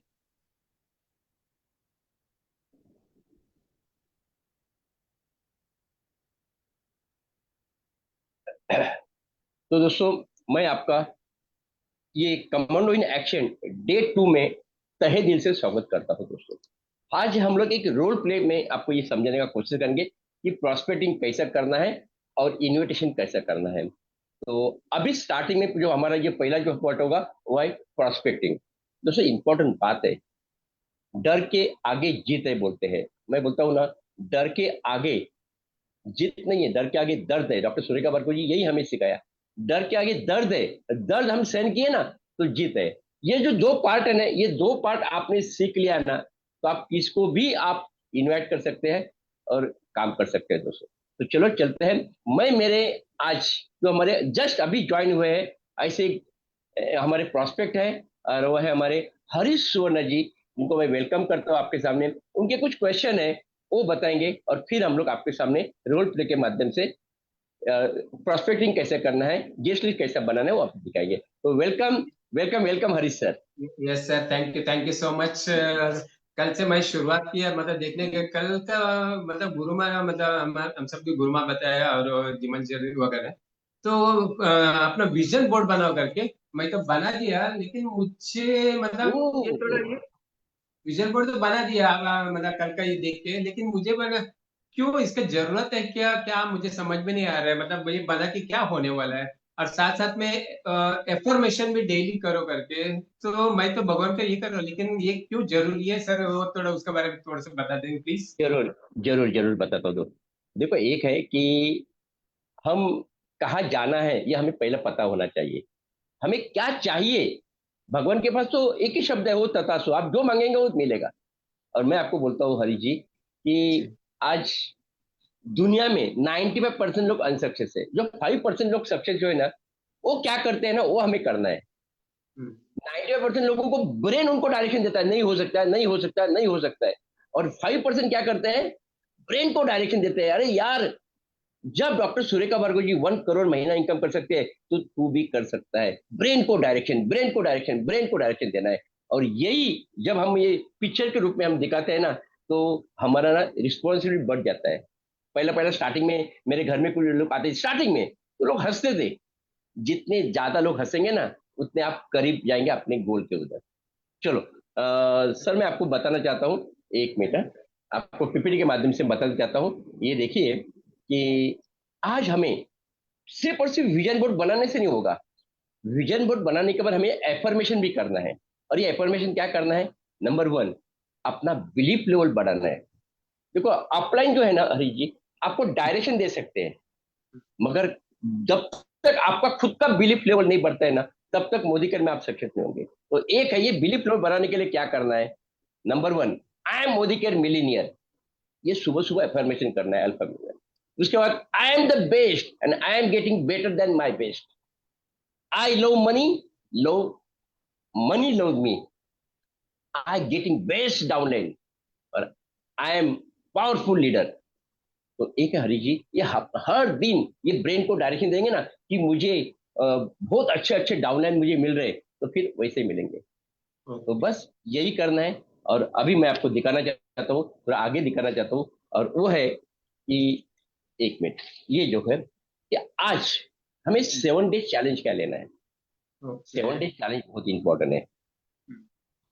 तो दोस्तों, मैं आपका ये कमांडो इन एक्शन डे 2 में तहे दिल से स्वागत करता हूं दोस्तों। आज हम लोग एक रोल प्ले में आपको ये समझाने का कोशिश करेंगे कि प्रॉस्पेक्टिंग कैसा करना है और इन्विटेशन कैसा करना है। तो अभी स्टार्टिंग में जो हमारा ये पहला जो पार्ट होगा वो है प्रॉस्पेक्टिंग। दोस्तों इंपॉर्टेंट बात है, डर के आगे जीत है बोलते हैं। मैं बोलता हूँ ना, डर के आगे जीत नहीं है, डर के आगे दर्द है। डॉक्टर सुरेखा भार्गव जी यही हमें सिखाया, डर के आगे दर्द है, दर्द हम सहन किए ना तो जीत है। ये जो 2 पार्ट है ना, ये 2 पार्ट आपने सीख लिया ना, तो आप किसको भी आप इनवाइट कर सकते हैं और काम कर सकते हैं दोस्तों। तो चलो चलते हैं। मैं मेरे आज जो हमारे जस्ट अभी ज्वाइन हुए हैं, ऐसे हमारे प्रोस्पेक्ट है, और वो है हमारे हरीश सुवर्ण जी, उनको मैं वेलकम करता हूँ आपके सामने। उनके कुछ क्वेश्चन है वो बताएंगे, और फिर हम लोग आपके सामने रोल प्ले के माध्यम से प्रोस्पेक्टिंग कैसे करना है, गेस्ट लिस्ट कैसे बनाना है, वो आपको दिखाएंगे। तो welcome welcome welcome Harish sir. Yes sir, thank you so much. कल से मैं शुरुआत किया, मतलब देखने के कल का, मतलब गुरुमा, मतलब हम सबकी गुरुमा बताया और जीवन जरूरी वगैरह। तो अपना विजन बोर्ड बना करके मैं तो बना दिया, लेकिन मुझे मतलब ये थोड़ा ये विजन बोर्ड तो बना दिया, मतलब कल का ये देख के, लेकिन मुझे बना क्यों इसका जरूरत है, क्या क्या मुझे समझ में नहीं आ रहा है, मतलब ये बना के क्या होने वाला है। और साथ साथ में एफर्मेशन भी डेली करो करके, तो मैं तो भगवान का ये कर रहा हूँ, लेकिन ये क्यों जरूरी है सर, वो थोड़ा उसके बारे में थोड़ा सा बता देंगे प्लीज। जरूर जरूर जरूर बताता हूँ। देखो, एक है कि हम कहाँ जाना है ये हमें पहले पता होना चाहिए। हमें क्या चाहिए, भगवान के पास तो एक ही शब्द है, वो तथास्तु, आप जो मांगेंगे वो मिलेगा। और मैं आपको बोलता हूँ हरी जी कि जी। आज दुनिया में 95% लोग अनसक्सेस है। जो 5% लोग सक्सेस जो है ना, वो क्या करते हैं ना, वो हमें करना है। हम्म। 95% लोगों को ब्रेन उनको डायरेक्शन देता है, नहीं हो सकता है, नहीं हो सकता है, नहीं हो सकता है। और 5% क्या करते हैं, ब्रेन को डायरेक्शन देते हैं, अरे यार, जब डॉक्टर सुरेखा भार्गव जी 1 करोड़ महीना इनकम कर सकते हैं तो तू भी कर सकता है। ब्रेन को डायरेक्शन, ब्रेन को डायरेक्शन, ब्रेन को डायरेक्शन देना है। और यही जब हम ये पिक्चर के रूप में हम दिखाते हैं ना, तो हमारा ना रिस्पॉन्सिबिलिटी बढ़ जाता है। पहला पहला स्टार्टिंग में मेरे घर में कुछ लोग आते थे, स्टार्टिंग में तो लोग हंसते थे। जितने ज्यादा लोग हंसेंगे ना, उतने आप करीब जाएंगे अपने गोल के उधर। चलो, सर मैं आपको बताना चाहता हूँ, 1 मिनट, आपको पीपीटी के माध्यम से बताना चाहता हूँ। ये देखिए कि आज हमें सिर्फ और सिर्फ विजन बोर्ड बनाने से नहीं होगा। विजन बोर्ड बनाने के बाद हमें एफर्मेशन भी करना है। और ये एफर्मेशन क्या करना है? नंबर 1, अपना बिलीफ लेवल बढ़ाना है। देखो, अपलाइन जो है ना हरी जी, आपको डायरेक्शन दे सकते हैं, मगर जब तक आपका खुद का बिलीफ लेवल नहीं बढ़ता है ना, तब तक मोदी कर में आप सक्सेस नहीं होंगे। तो एक है, ये बिलीफ लेवल बढ़ाने के लिए क्या करना है? Number 1, I am Modi care millionaire. ये सुबह सुबह एफर्मेशन करना है, अल्फा। उसके बाद I am the best and I am getting better than my best. I love money, love money love me. I getting best downline, और आई एम पावरफुल लीडर। तो एक है हरी जी, ये हर दिन ये ब्रेन को डायरेक्शन देंगे ना कि मुझे बहुत अच्छे अच्छे डाउनलाइन मुझे मिल रहे, तो फिर वैसे मिलेंगे। तो ओके। बस यही करना है। और अभी मैं आपको दिखाना चाहता हूँ, थोड़ा आगे दिखाना चाहता हूँ, और वो है कि 1 मिनट, ये जो है कि आज हमें 7 डे चैलेंज क्या लेना है। ओके। 7 डे चैलेंज बहुत इंपॉर्टेंट है।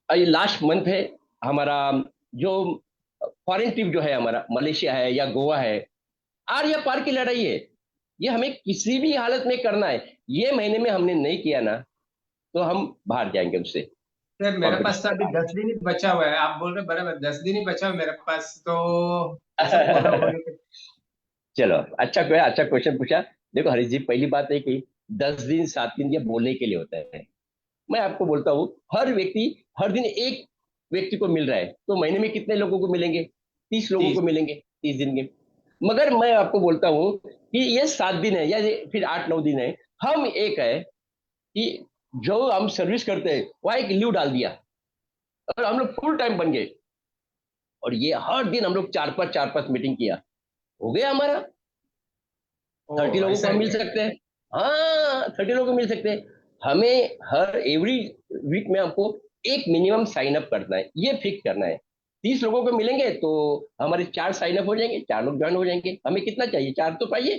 ये लास्ट मंथ है हमारा, जो फॉरेन ट्रिप जो है हमारा, मलेशिया है या गोवा है, आर या पार की लड़ाई है। ये हमें किसी भी हालत में करना है। ये महीने में हमने नहीं किया ना, तो हम बाहर जाएंगे उससे, सर मेरे पास कॉम्पिटिशन तो से अभी बाहर। 10 दिन ही बचा हुआ है, आप बोल रहे बराबर, 10 दिन ही बचा हुआ है मेरे पास, तो कैसे पूरा होने के। चलो, अच्छा क्वेश्चन पूछा। देखो हरीश जी, पहली बात है कि 10 दिन 7 दिन ये बोलने के लिए होता है। मैं आपको बोलता हूँ, हर व्यक्ति हर दिन एक व्यक्ति को मिल रहा है, तो महीने में कितने लोगों को मिलेंगे? 30 लोगों को 30। मिलेंगे, 30 दिन के। मगर मैं आपको बोलता हूँ कि ये 7 दिन है या फिर 8 9 दिन है, हम एक है कि जो हम सर्विस करते हैं वह एक लीव डाल दिया, और हम लोग फुल टाइम बन गए। और ये हर दिन हम लोग 4 5 मीटिंग किया, हो गया हमारा। ओ 30 लोगों को ऐसा हम है मिल क्या? सकते हैं। हाँ, 30 लोगों को मिल सकते हैं। हमें हर एवरी वीक में हमको एक मिनिमम साइन अप करना है, ये फिक्स करना है। 30 लोगों को मिलेंगे तो हमारे 4 साइन अप हो जाएंगे, 4 लोग ज्वाइन हो जाएंगे। हमें कितना चाहिए? 4 तो पाइए,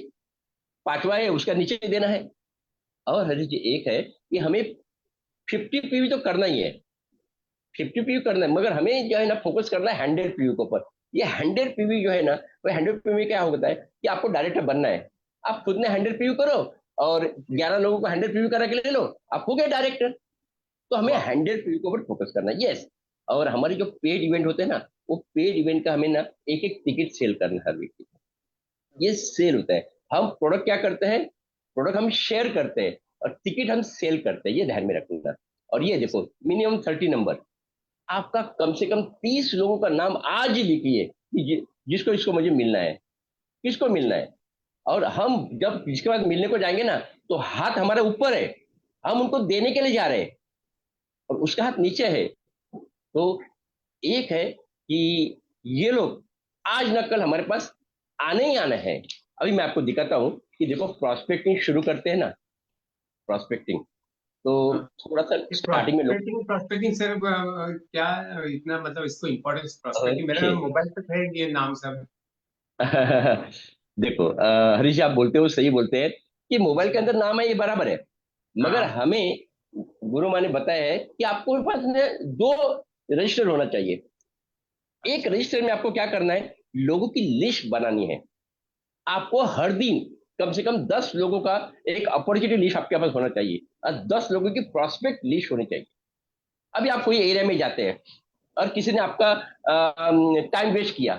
पांचवा है उसका नीचे देना है। और हरी जी, एक है कि हमें 50 PV तो करना ही है, 50 PV करना है, मगर हमें जो है ना फोकस करना है 100 PV के ऊपर। ये 100 PV जो है ना, वो 100 PV क्या होता है कि आपको डायरेक्टर बनना है। आप खुद ने 100 PV करो, और 11 लोगों को 100 PV करा के ले लो, आप हो गए डायरेक्टर। तो हमें वाह। 100 PV के ऊपर फोकस करना है, यस। और हमारे जो पेड इवेंट होते हैं ना, वो पेड इवेंट का हमें ना एक एक टिकट सेल करना है हर व्यक्ति को। ये सेल होता है। हम प्रोडक्ट क्या करते हैं, प्रोडक्ट हम शेयर करते हैं, और टिकट हम सेल करते हैं, ये ध्यान में रखना। और ये ओके देखो, सर। मिनिमम 30 नंबर, आपका कम से कम 30 लोगों का नाम आज ही लिखिए कि जिसको इसको मुझे मिलना है, किसको मिलना है। और हम जब इसके बाद मिलने को जाएंगे ना, तो हाथ हमारे ऊपर है, हम उनको देने के लिए जा रहे हैं, और उसका हाथ नीचे है। तो एक है कि ये लोग आज न कल हमारे पास आने ही आना है। अभी मैं आपको दिखाता हूँ कि देखो, प्रोस्पेक्टिंग शुरू करते हैं ना, प्रोस्पेक्टिंग तो हाँ। थोड़ा सा ये स्टार्टिंग में लोग प्रॉस्पेक्टिंग प्रॉस्पेक्टिंग सर, क्या इतना मतलब इसको इम्पोर्टेंस प्रॉस्पेक्टिंग, ओके। मेरे मोबाइल पे है ये नाम सब। देखो, हरीश जी, आप बोलते हो, सही बोलते हैं कि मोबाइल के जी। अंदर नाम है, ये बराबर है। मगर हाँ। हमें गुरु माँ ने बताया है कि आपको पास में 2 रजिस्टर होना चाहिए। एक अच्छा। रजिस्टर में आपको क्या करना है, लोगों की लिस्ट बनानी है। आपको हर दिन कम से कम 10 लोगों का एक अपॉर्चुनिटी लिस्ट आपके पास होना चाहिए, और 10 लोगों की प्रोस्पेक्ट लिस्ट होनी चाहिए। अभी आप कोई एरिया में जाते हैं, और किसी ने आपका टाइम वेस्ट किया,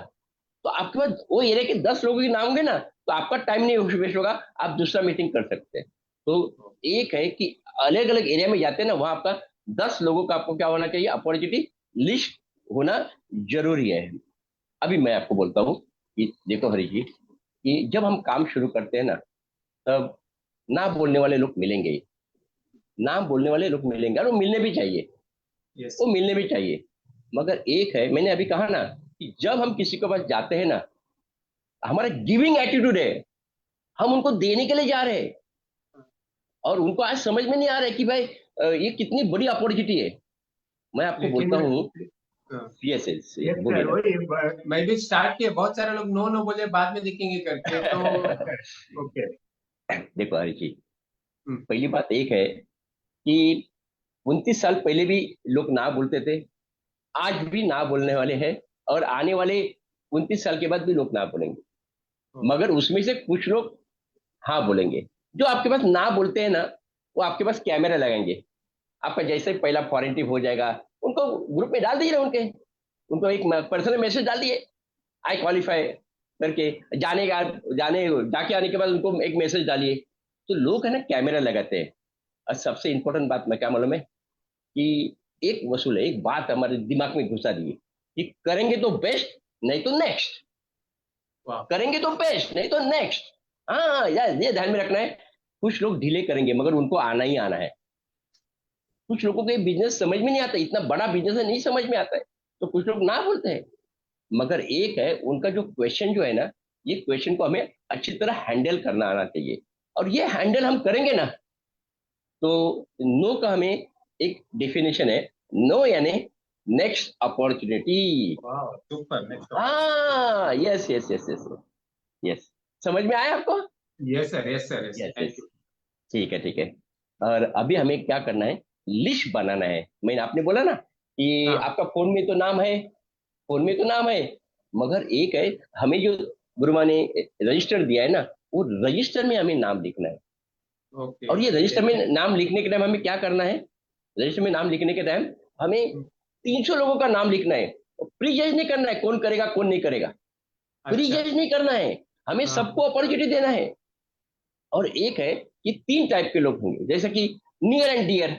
तो आपके पास वो एरिया के 10 लोगों के नाम होंगे ना, तो आपका टाइम नहीं वेस्ट होगा, आप दूसरा मीटिंग कर सकते हैं। तो एक है कि अलग अलग एरिया में जाते हैं ना, वहां आपका 10 लोगों का आपको क्या होना चाहिए, अपॉर्चुनिटी लिस्ट होना जरूरी है। अभी मैं आपको बोलता हूँ कि देखो हरी जी, कि जब हम काम शुरू करते हैं ना, तब ना बोलने वाले लोग मिलेंगे ही। ना बोलने वाले लोग मिलेंगे और वो मिलने भी चाहिए, यस वो मिलने भी चाहिए। मगर एक है, मैंने अभी कहा ना, कि जब हम किसी के पास जाते हैं ना, हमारा गिविंग एटीट्यूड है, हम उनको देने के लिए जा रहे हैं, और उनको आज समझ में नहीं आ रहा है कि भाई ये कितनी बड़ी अपॉर्चुनिटी है। मैं आपको लेकिन बोलता हूँ, हाँ, यस यस, यस बोलिए सर, ना। वही मैं भी स्टार्ट किया, बहुत सारे लोग नो नो बोले बाद में देखेंगे करके, तो ओके। देखो हरी जी, हम्म, पहली बात एक है कि 29 साल पहले भी लोग ना बोलते थे, आज भी ना बोलने वाले हैं, और आने वाले 29 साल के बाद भी लोग ना बोलेंगे। मगर उसमें से कुछ लोग हाँ बोलेंगे। जो आपके पास ना बोलते हैं ना, वो आपके पास कैमरा लगाएंगे, आपका जैसे ही पहला फॉरेन ट्रिप हो जाएगा, उनको ग्रुप में डाल दीजिए ना, उनके उनको एक पर्सनल मैसेज डाल दिए, आई क्वालिफाई करके। जाने का जाने जाके आने के बाद उनको एक मैसेज डालिए। तो लोग है ना कैमरा लगाते हैं। और सबसे इंपॉर्टेंट बात मैं क्या मालूम है, कि एक वसूल है, एक बात हमारे दिमाग में घुसा दी है, कि करेंगे तो बेस्ट, नहीं तो नेक्स्ट। वाह, करेंगे तो बेस्ट, नहीं तो नेक्स्ट। हाँ यार, ये ध्यान में रखना है। कुछ लोग डिले करेंगे, मगर उनको आना ही आना है। कुछ लोगों को ये बिजनेस समझ में नहीं आता, इतना बड़ा बिजनेस है, नहीं समझ में आता है, तो कुछ लोग ना बोलते हैं। मगर एक है, उनका जो क्वेश्चन जो है ना, ये क्वेश्चन को हमें अच्छी तरह हैंडल करना आना चाहिए। और ये हैंडल हम करेंगे ना, तो नो का हमें एक डेफिनेशन है। नो यानी नेक्स्ट अपॉर्चुनिटी। वाह, सुपर, नेक्स्ट हाँ, yes yes yes yes yes, समझ में आया आपको? Yes sir, yes sir, yes, yes thank yes, you. ठीक है ठीक है। और अभी हमें क्या करना है, लिस्ट बनाना है। मैंने आपने बोला ना कि हाँ, आपका फोन में तो नाम है, फोन में तो नाम है, मगर एक है, हमें जो गुरुमा ने रजिस्टर दिया है ना, वो रजिस्टर में हमें नाम लिखना है। ओके, और ये रजिस्टर में नाम लिखने के टाइम हमें क्या करना है, रजिस्टर में नाम लिखने के टाइम हमें 300 लोगों का नाम लिखना है। प्री जज नहीं करना है कौन करेगा कौन नहीं करेगा, प्री अच्छा, जज नहीं करना है, हमें सबको हाँ, अपॉर्चुनिटी देना है। और एक है कि 3 टाइप के लोग होंगे, जैसे कि नियर एंड डियर,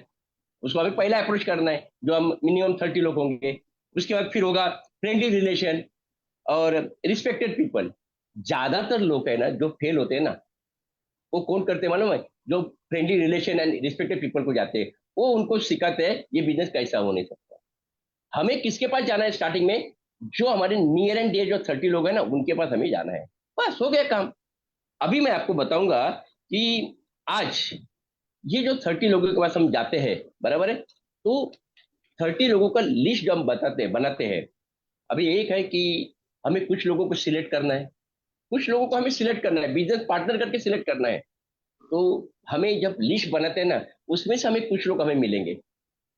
उसको हमें पहला अप्रोच करना है, जो हम मिनिमम 30 लोग होंगे। उसके बाद फिर होगा फ्रेंडली रिलेशन और रिस्पेक्टेड पीपल। ज्यादातर लोग है ना जो फेल होते हैं ना, वो कौन करते हैं मालूम है, जो friendly relation and respected people को जाते हैं, वो उनको सिखाते हैं ये बिजनेस कैसा हो नहीं सकता। हमें किसके पास जाना है स्टार्टिंग में, जो हमारे नियर एंड डियर जो 30 लोग हैं ना, उनके पास हमें जाना है। बस हो गया काम। अभी मैं आपको बताऊंगा कि आज ये जो 30 लोगों के पास हम जाते हैं, बराबर है, तो 30 लोगों का लिस्ट जो हम बताते हैं बनाते हैं। अभी एक है कि हमें कुछ लोगों को सिलेक्ट करना है, कुछ लोगों को हमें सिलेक्ट करना है, बिजनेस पार्टनर करके सिलेक्ट करना है। तो हमें जब लिस्ट बनाते हैं ना, उसमें से हमें कुछ लोग हमें मिलेंगे।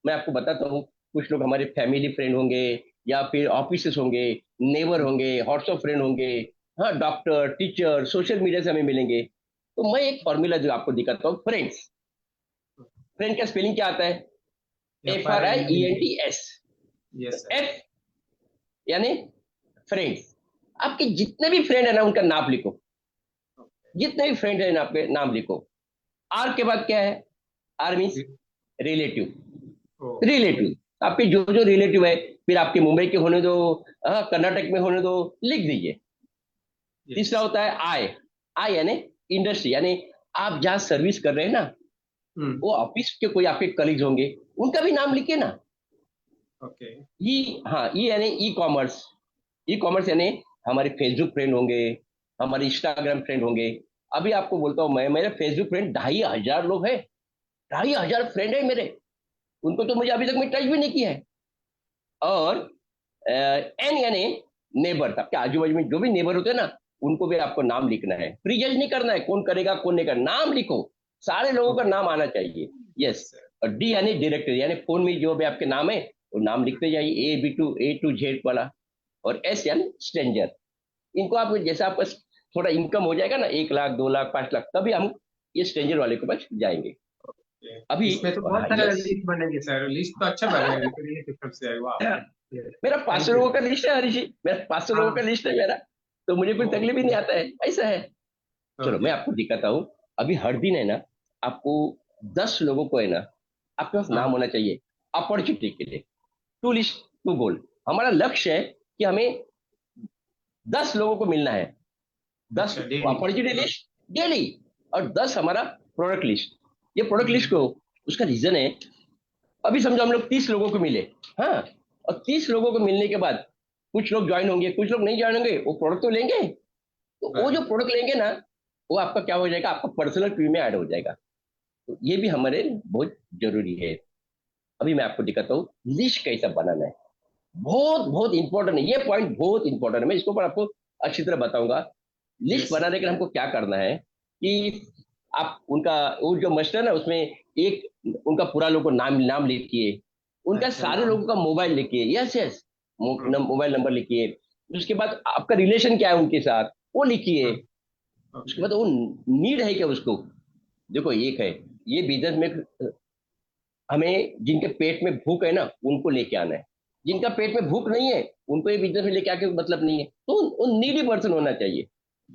मैं आपको बताता हूँ, कुछ लोग हमारे फैमिली फ्रेंड होंगे, या फिर ऑफिस होंगे, नेबर होंगे, व्हाट्सएप फ्रेंड होंगे, हाँ, डॉक्टर, टीचर, सोशल मीडिया से हमें मिलेंगे। तो मैं एक फॉर्मूला जो आपको दिखाता हूँ, फ्रेंड्स। फ्रेंड का स्पेलिंग क्या आता है, FRIENDS। यस सर, एफ यानी फ्रेंड्स। आपके जितने भी फ्रेंड है ना, उनका नाम लिखो, जितने भी फ्रेंड है ना आपके नाम लिखो। आर के बाद क्या है, R means relative. Oh, relative आपके जो जो रिलेटिव है, फिर आपके मुंबई के होने दो, कर्नाटक में होने दो, लिख दीजिए। तीसरा यस, होता है आई। आई यानी इंडस्ट्री, यानी आप जहाँ सर्विस कर रहे हैं ना, हम्म, वो ऑफिस के कोई आपके कलीग्स होंगे, उनका भी नाम लिखिए ना। ओके, ई, हाँ, ई यानी ई कॉमर्स। ई कॉमर्स यानी हमारे फेसबुक फ्रेंड होंगे, हमारे इंस्टाग्राम फ्रेंड होंगे। अभी आपको बोलता हूँ मैं, मेरे फेसबुक फ्रेंड 2500 लोग हैं, 2500 फ्रेंड है मेरे। उनको तो मुझे अभी तक मैं टच भी नहीं किया है। और एन यानी नेबर, आपके आजू बाजू में जो भी नेबर होते हैं ना, उनको भी आपको नाम लिखना है। प्री जज नहीं करना है कौन करेगा कौन नहीं करेगा, नाम लिखो, सारे लोगों का ओके, नाम आना चाहिए। यस। यस सर, और डी यानी डायरेक्टर, यानी फोन में जो भी आपके नाम है, वो नाम लिखते जाइए, A to Z वाला। और एस यानी स्ट्रेंजर। इनको आप जैसे आपका थोड़ा इनकम हो जाएगा ना, 1 लाख 2 लाख 5 लाख, तभी हम ये स्ट्रेंजर वाले के पास जाएंगे। अभी इसमें तो बहुत हाँ, सारा यस। लिस्ट बनेगी सर, लिस्ट तो अच्छा बनेगा, ये सिस्टम से, वाह, मेरा 500 थैंक यू। लोगों का लिस्ट है हरीश जी, मेरा 500 लोगों का हाँ, लिस्ट है मेरा। तो मुझे कोई तकलीफ ही नहीं आता है, ऐसा है। चलो मैं ओके। आपको दिखाता हूँ। अभी हर दिन है ना, आपको 10 लोगों को है ना, आपके पास नाम हाँ। होना चाहिए अपॉर्चुनिटी के लिए। टू लिस्ट टू गोल। हमारा लक्ष्य है कि हमें 10 लोगों को मिलना है। 10 अच्छा, डेली। अपॉर्चुनिटी लिस्ट डेली, और 10 हमारा प्रोडक्ट लिस्ट। ये प्रोडक्ट लिस्ट को, उसका रीजन है, अभी समझो हम लोग 30 लोगों को मिले। हाँ, और 30 लोगों को मिलने के बाद कुछ लोग ज्वाइन होंगे, कुछ लोग नहीं ज्वाइन होंगे, वो प्रोडक्ट तो लेंगे। तो वो जो बराबर। प्रोडक्ट लेंगे ना, वो आपका क्या हो जाएगा, आपका पर्सनल क्यू में ऐड हो जाएगा। तो ये भी हमारे बहुत जरूरी है। अभी मैं आपको दिखाता हूँ लिस्ट कैसा बनाना है। बहुत बहुत इंपॉर्टेंट है ये पॉइंट, बहुत इंपॉर्टेंट है। मैं इसको ऊपर आपको अच्छी तरह बताऊंगा। List yes. बनाने के लिए हमको क्या करना है कि आप उनका, वो जो मस्ट है ना, उसमें एक उनका पूरा लोगों को नाम नाम लिखिए, उनका अच्छा, सारे नाम। लोगों का मोबाइल लिखिए। Yes yes, okay. Mobile number लिखिए। उसके बाद आपका रिलेशन क्या है उनके साथ, वो लिखिए। उसके ओके। बाद वो नीड है क्या उसको। देखो एक है, ये बिजनेस में हमें जिनके पेट में भूख है ना, उनको लेके आना है। जिनका पेट में भूख नहीं है, उनको ये बिजनेस में लेके आके मतलब नहीं है। तो उन नीडी पर्सन होना चाहिए।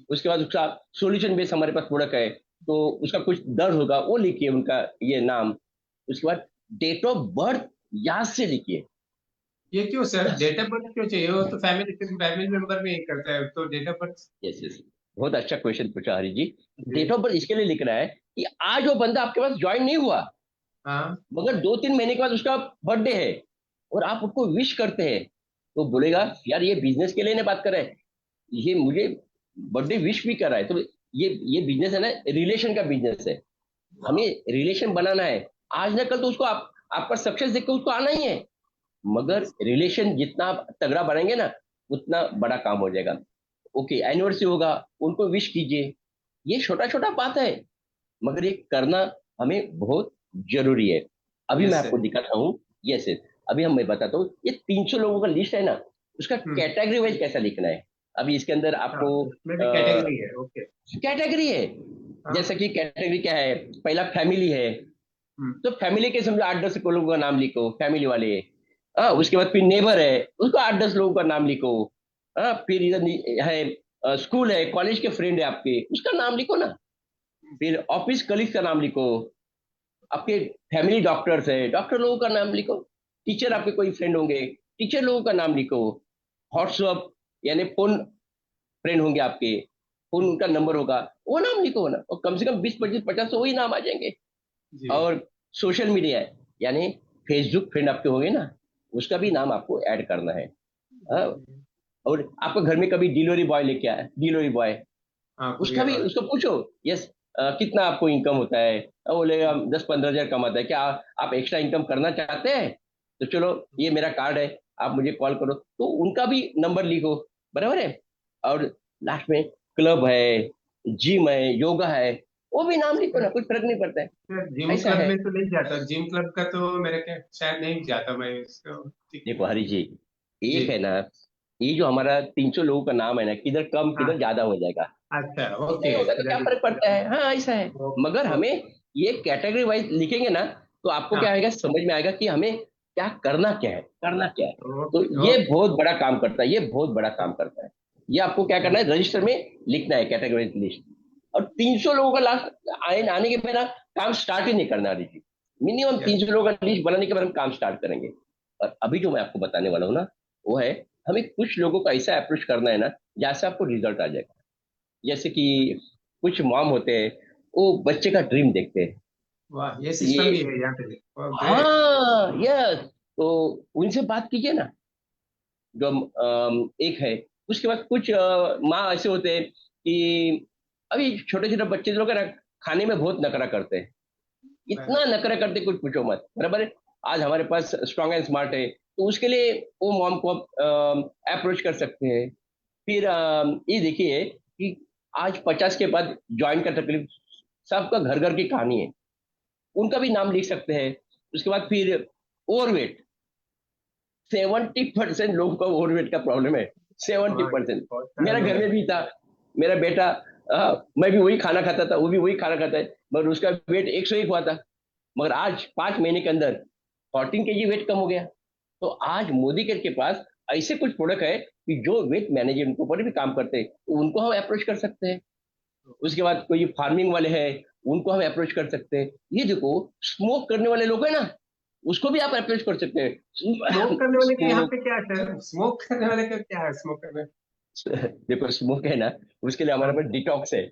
उसके बाद उसका सोल्यूशन बेस हमारे पास प्रोडक्ट है, तो उसका कुछ दर्द होगा, वो लिखिए उनका ये नाम। उसके बाद डेट ऑफ बर्थ याद से लिखिए। ये क्यों सर, बस। डेट ऑफ बर्थ क्यों चाहिए? वो तो फैमिली फैमिली मेंबर में ही करता है, तो date of birth. Yes yes, बहुत अच्छा क्वेश्चन पूछा Hari ji. Date ji. Of birth इसके लिए लिखना है कि आज वो बंदा आपके पास ज्वाइन नहीं हुआ, हाँ। मगर 2-3 महीने के बाद उसका बर्थडे है, और आप उसको विश करते हैं, तो बोलेगा यार ये बिजनेस के लिए ना बात कर रहे हैं, ये मुझे बर्थडे विश भी कर रहा है। तो ये बिजनेस है ना, रिलेशन का बिजनेस है। हमें रिलेशन बनाना है। आज ना कल तो उसको आपका सक्सेस देख के उसको आना ही है, मगर यस। रिलेशन जितना आप तगड़ा बनाएंगे ना, उतना बड़ा काम हो जाएगा। ओके, एनिवर्सरी होगा, उनको विश कीजिए। ये छोटा छोटा बात है, मगर ये करना हमें बहुत जरूरी है। अभी मैं यस आपको सर। दिखाता हूँ। यस यस, अभी हम मैं बताता हूँ, ये 300 लोगों का लिस्ट है ना, उसका हम्म। कैटेगरी वाइज कैसा लिखना है। अभी इसके अंदर हाँ, आपको उसमें भी कैटेगरी है। ओके। कैटेगरी है। हाँ। जैसे कि कैटेगरी क्या है, पहला फैमिली है, हम्म। तो फैमिली के समझो 8-10 लोगों का नाम लिखो, फैमिली वाले। हाँ, उसके बाद फिर नेबर है, उसको 8-10 लोगों का नाम लिखो। हाँ, फिर इधर है स्कूल है, कॉलेज के फ्रेंड है आपके, उसका नाम लिखो ना। फिर ऑफिस कलीग का नाम लिखो। आपके फैमिली डॉक्टर्स है, डॉक्टर लोगों का नाम लिखो। टीचर आपके कोई फ्रेंड होंगे, टीचर लोगों का नाम लिखो। व्हाट्सअप यानी फोन फ्रेंड होंगे आपके, फोन उनका नंबर होगा, वो नाम लिखो ना, और कम से कम 20-25-50 तो वही नाम आ जाएंगे। जी। और सोशल मीडिया है, यानी फेसबुक फ्रेंड आपके होंगे ना, उसका भी नाम आपको ऐड करना है। हाँ, और आपका घर में कभी डिलीवरी बॉय लेके आया, डिलीवरी बॉय, हाँ, उसका कुरियर भी वाला। उसको पूछो। यस, कितना आपको इनकम होता है, वो बोलेगा 10-15 हजार कमाता है, क्या आप एक्स्ट्रा इनकम करना चाहते हैं, तो चलो ये मेरा कार्ड है, आप मुझे कॉल करो, तो उनका भी नंबर लिखो। बराबर है। और लास्ट में क्लब है, जिम है, योगा है, वो भी नाम लिखो ना, कुछ फर्क नहीं पड़ता है। सर, जिम ऐसा क्लब है। में तो नहीं जाता, जिम क्लब का तो मेरे क्या शायद नहीं जाता मैं इसको। ठीक। देखो हरी जी, जी। एक है ना, ये जो हमारा 300 लोगों का नाम है ना, किधर कम किधर हाँ। ज्यादा हो जाएगा, अच्छा, नहीं ओके। होगा तो क्या जल्दी। फर्क पड़ता है। हाँ, ऐसा है। मगर हमें ओके। ये कैटेगरी वाइज लिखेंगे ना, तो आपको क्या हाँ। आएगा, समझ में आएगा कि हमें क्या करना, क्या है करना क्या है। तो ओके। ये ओके। बहुत बड़ा काम करता है, ये बहुत बड़ा काम करता है। ये आपको क्या करना है, रजिस्टर में लिखना है कैटेगरी लिस्ट। और 300 लोगों का लास्ट आने के बिना काम स्टार्ट ही नहीं करना रही। Minimum yes. 300 लोगों का लिस्ट बनाने के बाद हम काम स्टार्ट करेंगे। और अभी जो मैं आपको बताने वाला हूँ ना, वो है, हमें कुछ लोगों का ऐसा अप्रोच करना है ना, जहाँ से आपको रिजल्ट आ जाएगा। जैसे कि कुछ मॉम होते हैं, वो बच्चे का ड्रीम देखते हैं। वाह, ये सिस्टम भी ये, है यहाँ पे। ग्रेट। हाँ यस, तो उनसे बात कीजिए ना। जो एक है, उसके बाद कुछ माँ ऐसे होते हैं कि अभी छोटे छोटे बच्चे लोग है ना, खाने में बहुत नखरा करते हैं। इतना नखरा करते कुछ पूछो मत। बराबर है। आज हमारे पास स्ट्रॉन्ग एंड स्मार्ट है, तो उसके लिए वो मॉम को अप्रोच कर सकते हैं। फिर ये देखिए कि आज 50 के बाद ज्वाइन का तकलीफ, सबका घर घर की कहानी है, उनका भी नाम लिख सकते हैं। उसके बाद फिर ओवरवेट, 70% लोगों का ओवरवेट का प्रॉब्लम है। सेवेंटी वाह, परसेंट बहुत सारे मेरा लोग घर हैं। में भी था। मेरा बेटा, मैं भी वही खाना खाता था, वो भी वही खाना खाता है, मगर उसका वेट 101 हुआ था। मगर आज 5 महीने के अंदर 14 kg वेट कम हो गया। तो आज मोदी के पास ऐसे कुछ प्रोडक्ट है कि जो वेट मैनेजमेंट के ऊपर भी काम करते हैं, तो उनको हम अप्रोच कर सकते हैं। उसके बाद कोई फार्मिंग वाले हैं, उनको हम अप्रोच कर सकते हैं। ये देखो, स्मोक करने वाले लोग हैं ना, उसको भी आप अप्रोच कर सकते हैं। स्मोक करने वाले के यहाँ स्मोक, पे क्या है सर? स्मोक करने वाले का क्या है, स्मोक करने? देखो स्मोक है ना, उसके लिए हमारे हाँ, पास डिटॉक्स है,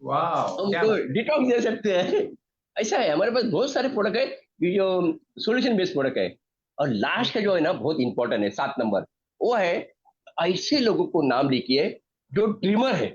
वाह हम क्या उनको बात है। डिटॉक्स दे सकते हैं। ऐसा है, हमारे पास बहुत सारे प्रोडक्ट है, ये जो सोल्यूशन बेस्ड प्रोडक्ट है। और लास्ट का जो है ना, बहुत इंपॉर्टेंट है, 7 नंबर, वो है ऐसे लोगों को नाम लिखिए जो ड्रीमर है,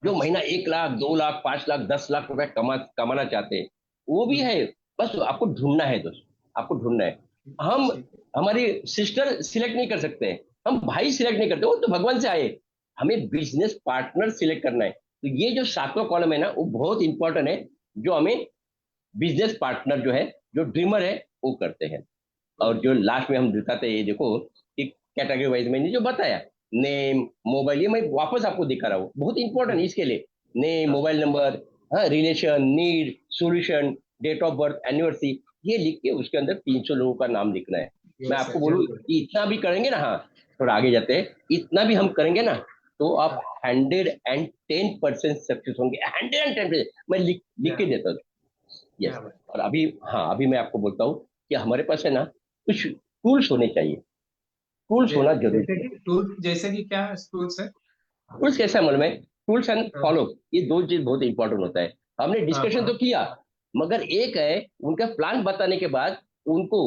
जो अच्छा, महीना 1 लाख 2 लाख 5 लाख 10 लाख रुपए कमाना चाहते हैं, वो भी है। बस आपको ढूंढना है दोस्त, आपको ढूंढना है। हम ठीक है। हमारी सिस्टर सिलेक्ट नहीं कर सकते हैं, हम भाई सिलेक्ट नहीं करते, वो तो भगवान से आए। हमें बिजनेस पार्टनर सिलेक्ट करना है। तो ये जो 7वां कॉलम है ना, वो बहुत इंपॉर्टेंट है, जो हमें बिजनेस पार्टनर जो है, जो ड्रीमर है, वो करते हैं। और जो लास्ट में हम दिखाते हैं, ये देखो कि कैटेगरी वाइज मैंने जो बताया, नेम, मोबाइल, ये मैं वापस आपको दिखा रहा हूँ, बहुत इंपॉर्टेंट है इसके लिए। नेम, मोबाइल नंबर, हाँ, relation, need, solution, date of birth, anniversary, ये लिख के उसके अंदर 300 लोगों का नाम लिखना है। मैं यस आपको सर, बोलूँ जरूर। कि इतना भी करेंगे ना, हाँ, थोड़ा आगे जाते हैं, इतना भी हम करेंगे ना, तो आप 110% सक्सेस होंगे, 110%। मैं लिख लिख क्या के देता हूँ। क्या यस। बात। और अभी, हाँ, अभी मैं आपको बोलता हूँ कि हमारे पास है ना, कुछ टूल्स होने चाहिए, टूल्स होना जरूरी जैसे है। कि टूल, जैसे कि क्या टूल्स है? टूल्स कैसा मालूम है? टूल्स एंड हाँ फॉलो, ये दो चीज बहुत इंपॉर्टेंट होता है। हमने हाँ डिस्कशन हाँ। तो किया, मगर एक है उनका प्लान बताने के बाद उनको,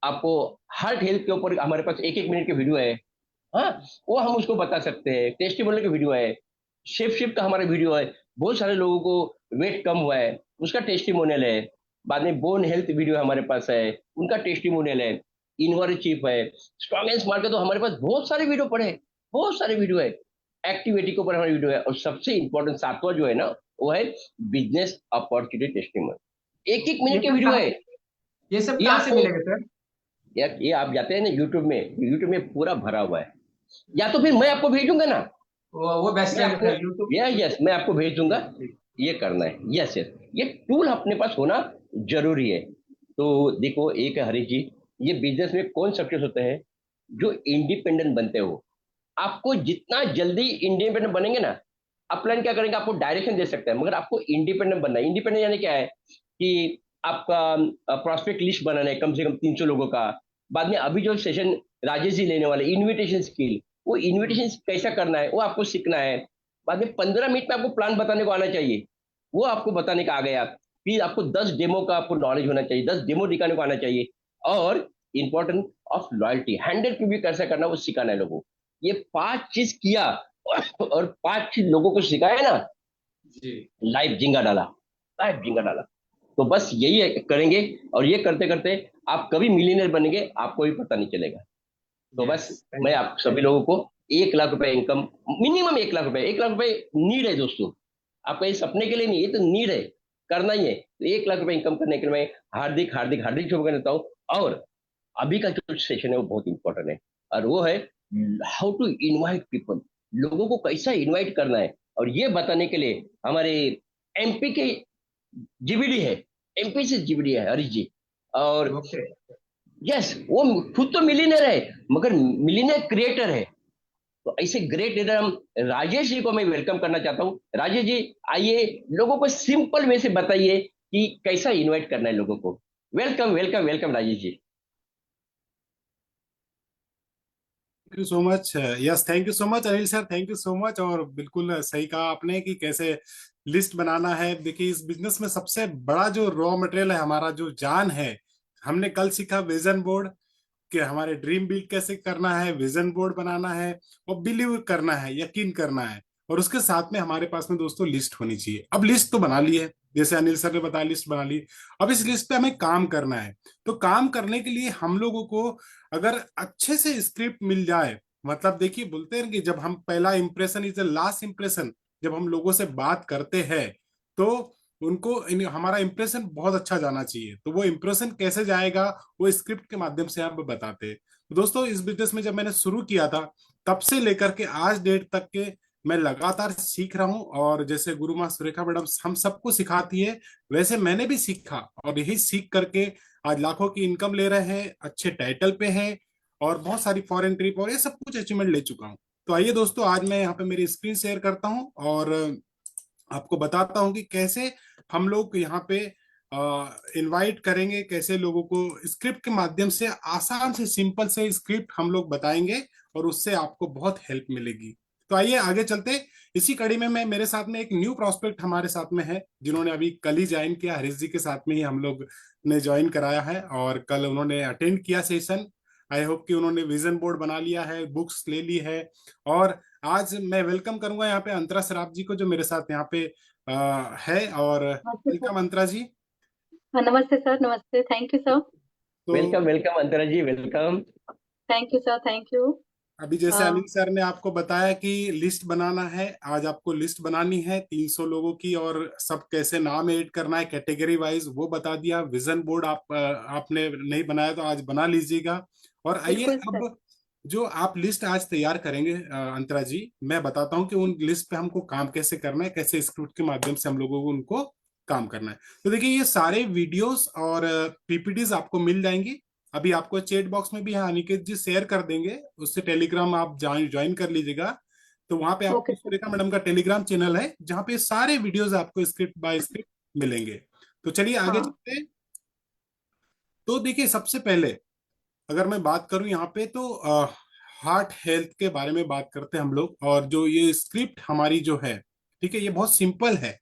आपको हार्ट हेल्थ के ऊपर हमारे पास 1-1 मिनट की वीडियो है, हाँ, वो हम उसको बता सकते हैं। टेस्टिमोनियल की वीडियो है, शेप शिफ्ट का हमारा वीडियो है, बहुत सारे लोगों को वेट कम हुआ है, उसका टेस्टिमोनियल है। बाद में बोन हेल्थ वीडियो हमारे पास है, उनका टेस्टिमोनियल है। इनवर चीफ है, स्ट्रॉन्ग एंड स्मार्ट का तो हमारे पास बहुत सारे वीडियो पड़े हैं, बहुत सारे वीडियो है। एक्टिविटी के ऊपर हमारा वीडियो है। और सबसे इंपॉर्टेंट 7वां जो है ना, वो है बिजनेस अपॉर्चुनिटी टेस्टिमोनियल, 1-1 मिनट ये के सब वीडियो कहाँ, है। ये सब ये कहाँ से आपको, मिलेगा सर? ये आप जाते हैं ना यूट्यूब में, यूट्यूब में पूरा भरा हुआ है। या तो फिर मैं आपको भेजूंगा ना, वो बेस्ट मैं रहेगा आपको, सर, यूट्यूब। यस यस, मैं आपको भेज दूंगा। ये करना है, यस यस, ये टूल अपने पास होना जरूरी है। तो देखो, एक है हरीश जी, ये बिजनेस में कौन सक्सेस होते हैं? जो इंडिपेंडेंट बनते हो। आपको जितना जल्दी इंडिपेंडेंट बनेंगे ना, अपलाइन क्या करेंगे, आपको डायरेक्शन दे सकते हैं, मगर आपको इंडिपेंडेंट बनना है। इंडिपेंडेंट यानी क्या है कि आपका प्रॉस्पेक्ट लिस्ट बनाना है कम से कम 300 लोगों का। बाद में अभी जो सेशन राजेश जी लेने वाले, इन्विटेशन स्किल, वो इन्विटेशन कैसा करना है वो आपको सीखना है। बाद में 15 मिनट में आपको प्लान बताने को आना चाहिए, वो आपको बताने का आ गया। फिर आपको 10 डेमो का आपको नॉलेज होना चाहिए, 10 डेमो दिखाने को आना चाहिए। और इंपॉर्टेंट ऑफ लॉयल्टी, 100 कैसे करना वो सिखाना है लोगों को। ये 5 चीज किया और 5 चीज लोगों को सिखाया ना, जी। लाइफ जिंगा डाला, लाइफ जिंगा डाला। तो बस यही है, करेंगे। और ये करते करते आप कभी मिलीनियर बनेंगे, आपको भी पता नहीं चलेगा। तो यस, बस थैंक मैं यू। आप सभी लोगों को 1 लाख रुपए इनकम, मिनिमम 1 लाख रुपए, 1 लाख रुपए नीड है दोस्तों। आपका ये सपने के लिए नहीं, ये तो नीड है, करना ही है। तो 1 लाख रुपए इनकम करने के लिए मैं हार्दिक हार्दिक हार्दिक शुभकामनाएं देता हूँ। और अभी का जो सेशन है वो बहुत इंपॉर्टेंट है, और वो है हाउ टू इनवाइट पीपल, लोगों को कैसा इनवाइट करना है। और ये बताने के लिए हमारे एमपी के जीबीडी है, एमपी से जीबीडी है हरीश जी। और ओके। यस, वो खुद तो मिलीनियर है, मगर मिलीनियर क्रिएटर है। तो ऐसे ग्रेट लीडर हम राजेश जी को मैं वेलकम करना चाहता हूँ। राजेश जी, आइए, लोगों को सिंपल वे से बताइए कि कैसा इनवाइट करना है लोगों को। Welcome welcome welcome Rajesh ji. Thank you so much. Yes, thank you so much Anil sir, thank you so much. और बिल्कुल सही कहा आपने कि कैसे लिस्ट बनाना है। देखिए, इस बिजनेस में सबसे बड़ा जो रॉ मटेरियल है, हमारा जो जान है, हमने कल सीखा विजन बोर्ड, कि हमारे ड्रीम बिल्ड कैसे करना है, विजन बोर्ड बनाना है, और बिलीव करना है, यकीन करना है। और उसके साथ में हमारे पास में दोस्तों लिस्ट होनी चाहिए। अब लिस्ट तो बना ली है, जैसे अनिल सर ने बताया, लिस्ट बना ली। अब इस लिस्ट पे हमें काम करना है। तो काम करने के लिए हम लोगों को अगर अच्छे से स्क्रिप्ट मिल जाए, मतलब देखिए, बोलते हैं कि जब हम, पहला impression is the last impression, जब हम लोगों से बात करते हैं तो उनको हमारा इंप्रेशन बहुत अच्छा जाना चाहिए। तो वो इंप्रेशन कैसे जाएगा, वो स्क्रिप्ट के माध्यम से हम बताते हैं। तो दोस्तों, इस बिजनेस में जब मैंने शुरू किया था, तब से लेकर के आज डेट तक के मैं लगातार सीख रहा हूँ। और जैसे गुरु माँ सुरेखा मैडम हम सबको सिखाती है, वैसे मैंने भी सीखा, और यही सीख करके आज लाखों की इनकम ले रहे हैं, अच्छे टाइटल पे हैं। और बहुत सारी फॉरेन ट्रिप और ये सब कुछ अचीवमेंट ले चुका हूँ। तो आइए दोस्तों, आज मैं यहाँ पे मेरी स्क्रीन शेयर करता हूँ और आपको बताता हूँ कि कैसे हम लोग यहाँ पे इनवाइट करेंगे, कैसे लोगों को स्क्रिप्ट के माध्यम से आसान से सिंपल से स्क्रिप्ट हम लोग बताएंगे और उससे आपको बहुत हेल्प मिलेगी। तो आइए आगे चलते। इसी कड़ी में मैं मेरे साथ में एक न्यू प्रोस्पेक्ट हमारे साथ में है, जिन्होंने अभी कल ही ज्वाइन किया। हरीश जी के साथ में ही हम लोग ने ज्वाइन कराया है और कल उन्होंने अटेंड किया सेशन। आई होप कि उन्होंने विजन बोर्ड बना लिया है, बुक्स ले ली है। और आज मैं वेलकम करूंगा यहाँ पे अंतरा सराफ जी को, जो मेरे साथ यहाँ पे है। और नमस्ते सर। वेलकम अंतरा जी। हाँ, नमस्ते सर, नमस्ते। Thank you sir. तो welcome welcome Antara ji, welcome. Thank you sir, thank you. अभी जैसे अनिल सर ने आपको बताया कि लिस्ट बनाना है, आज आपको लिस्ट बनानी है 300 लोगों की, और सब कैसे नाम ऐड करना है कैटेगरी वाइज वो बता दिया। विजन बोर्ड आपने नहीं बनाया तो आज बना लीजिएगा। और आइए बिल्कुल सर। अब जो आप लिस्ट आज तैयार करेंगे अंतरा जी, मैं बताता हूँ कि उन लिस्ट पे हमको काम कैसे करना है, कैसे स्क्रिप्ट के माध्यम से हम लोगों को उनको काम करना है। तो देखिए, ये सारे वीडियोस और पीपीटीज आपको मिल जाएंगी। अभी आपको चैट बॉक्स में भी यहाँ अनिकेत जी शेयर कर देंगे, उससे टेलीग्राम आप ज्वाइन कर लीजिएगा। तो वहां पे आपको ओके सर। सुरेखा मैडम का टेलीग्राम चैनल है, जहाँ पे सारे वीडियोस आपको स्क्रिप्ट बाय स्क्रिप्ट मिलेंगे। तो चलिए आगे हाँ। चलते हैं। तो देखिए, सबसे पहले अगर मैं बात करूं यहाँ पे, तो हार्ट हेल्थ के बारे में बात करते हैं हम लोग। और जो ये स्क्रिप्ट हमारी जो है, ठीक है, ये बहुत सिंपल है।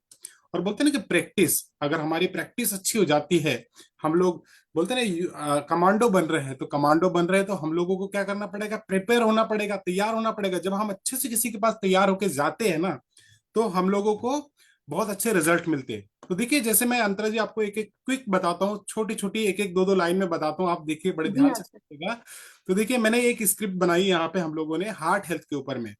और बोलते हैं ना कि प्रैक्टिस, अगर हमारी प्रैक्टिस अच्छी हो जाती है, हम लोग बोलते हैं ना कमांडो बन रहे हैं, तो कमांडो बन रहे हैं तो हम लोगों को क्या करना पड़ेगा, प्रिपेयर होना पड़ेगा, तैयार होना पड़ेगा। जब हम अच्छे से किसी के पास तैयार होके जाते हैं ना, तो हम लोगों को बहुत अच्छे रिजल्ट मिलते हैं। तो देखिए, जैसे मैं अंतरा जी आपको एक एक क्विक बताता हूँ, छोटी छोटी एक एक दो दो लाइन में बताता हूँ, आप देखिए बड़े जी ध्यान हाँ से सर। सुनिएगा। तो देखिए, मैंने एक स्क्रिप्ट बनाई यहाँ पे हम लोगों ने हार्ट हेल्थ के ऊपर में।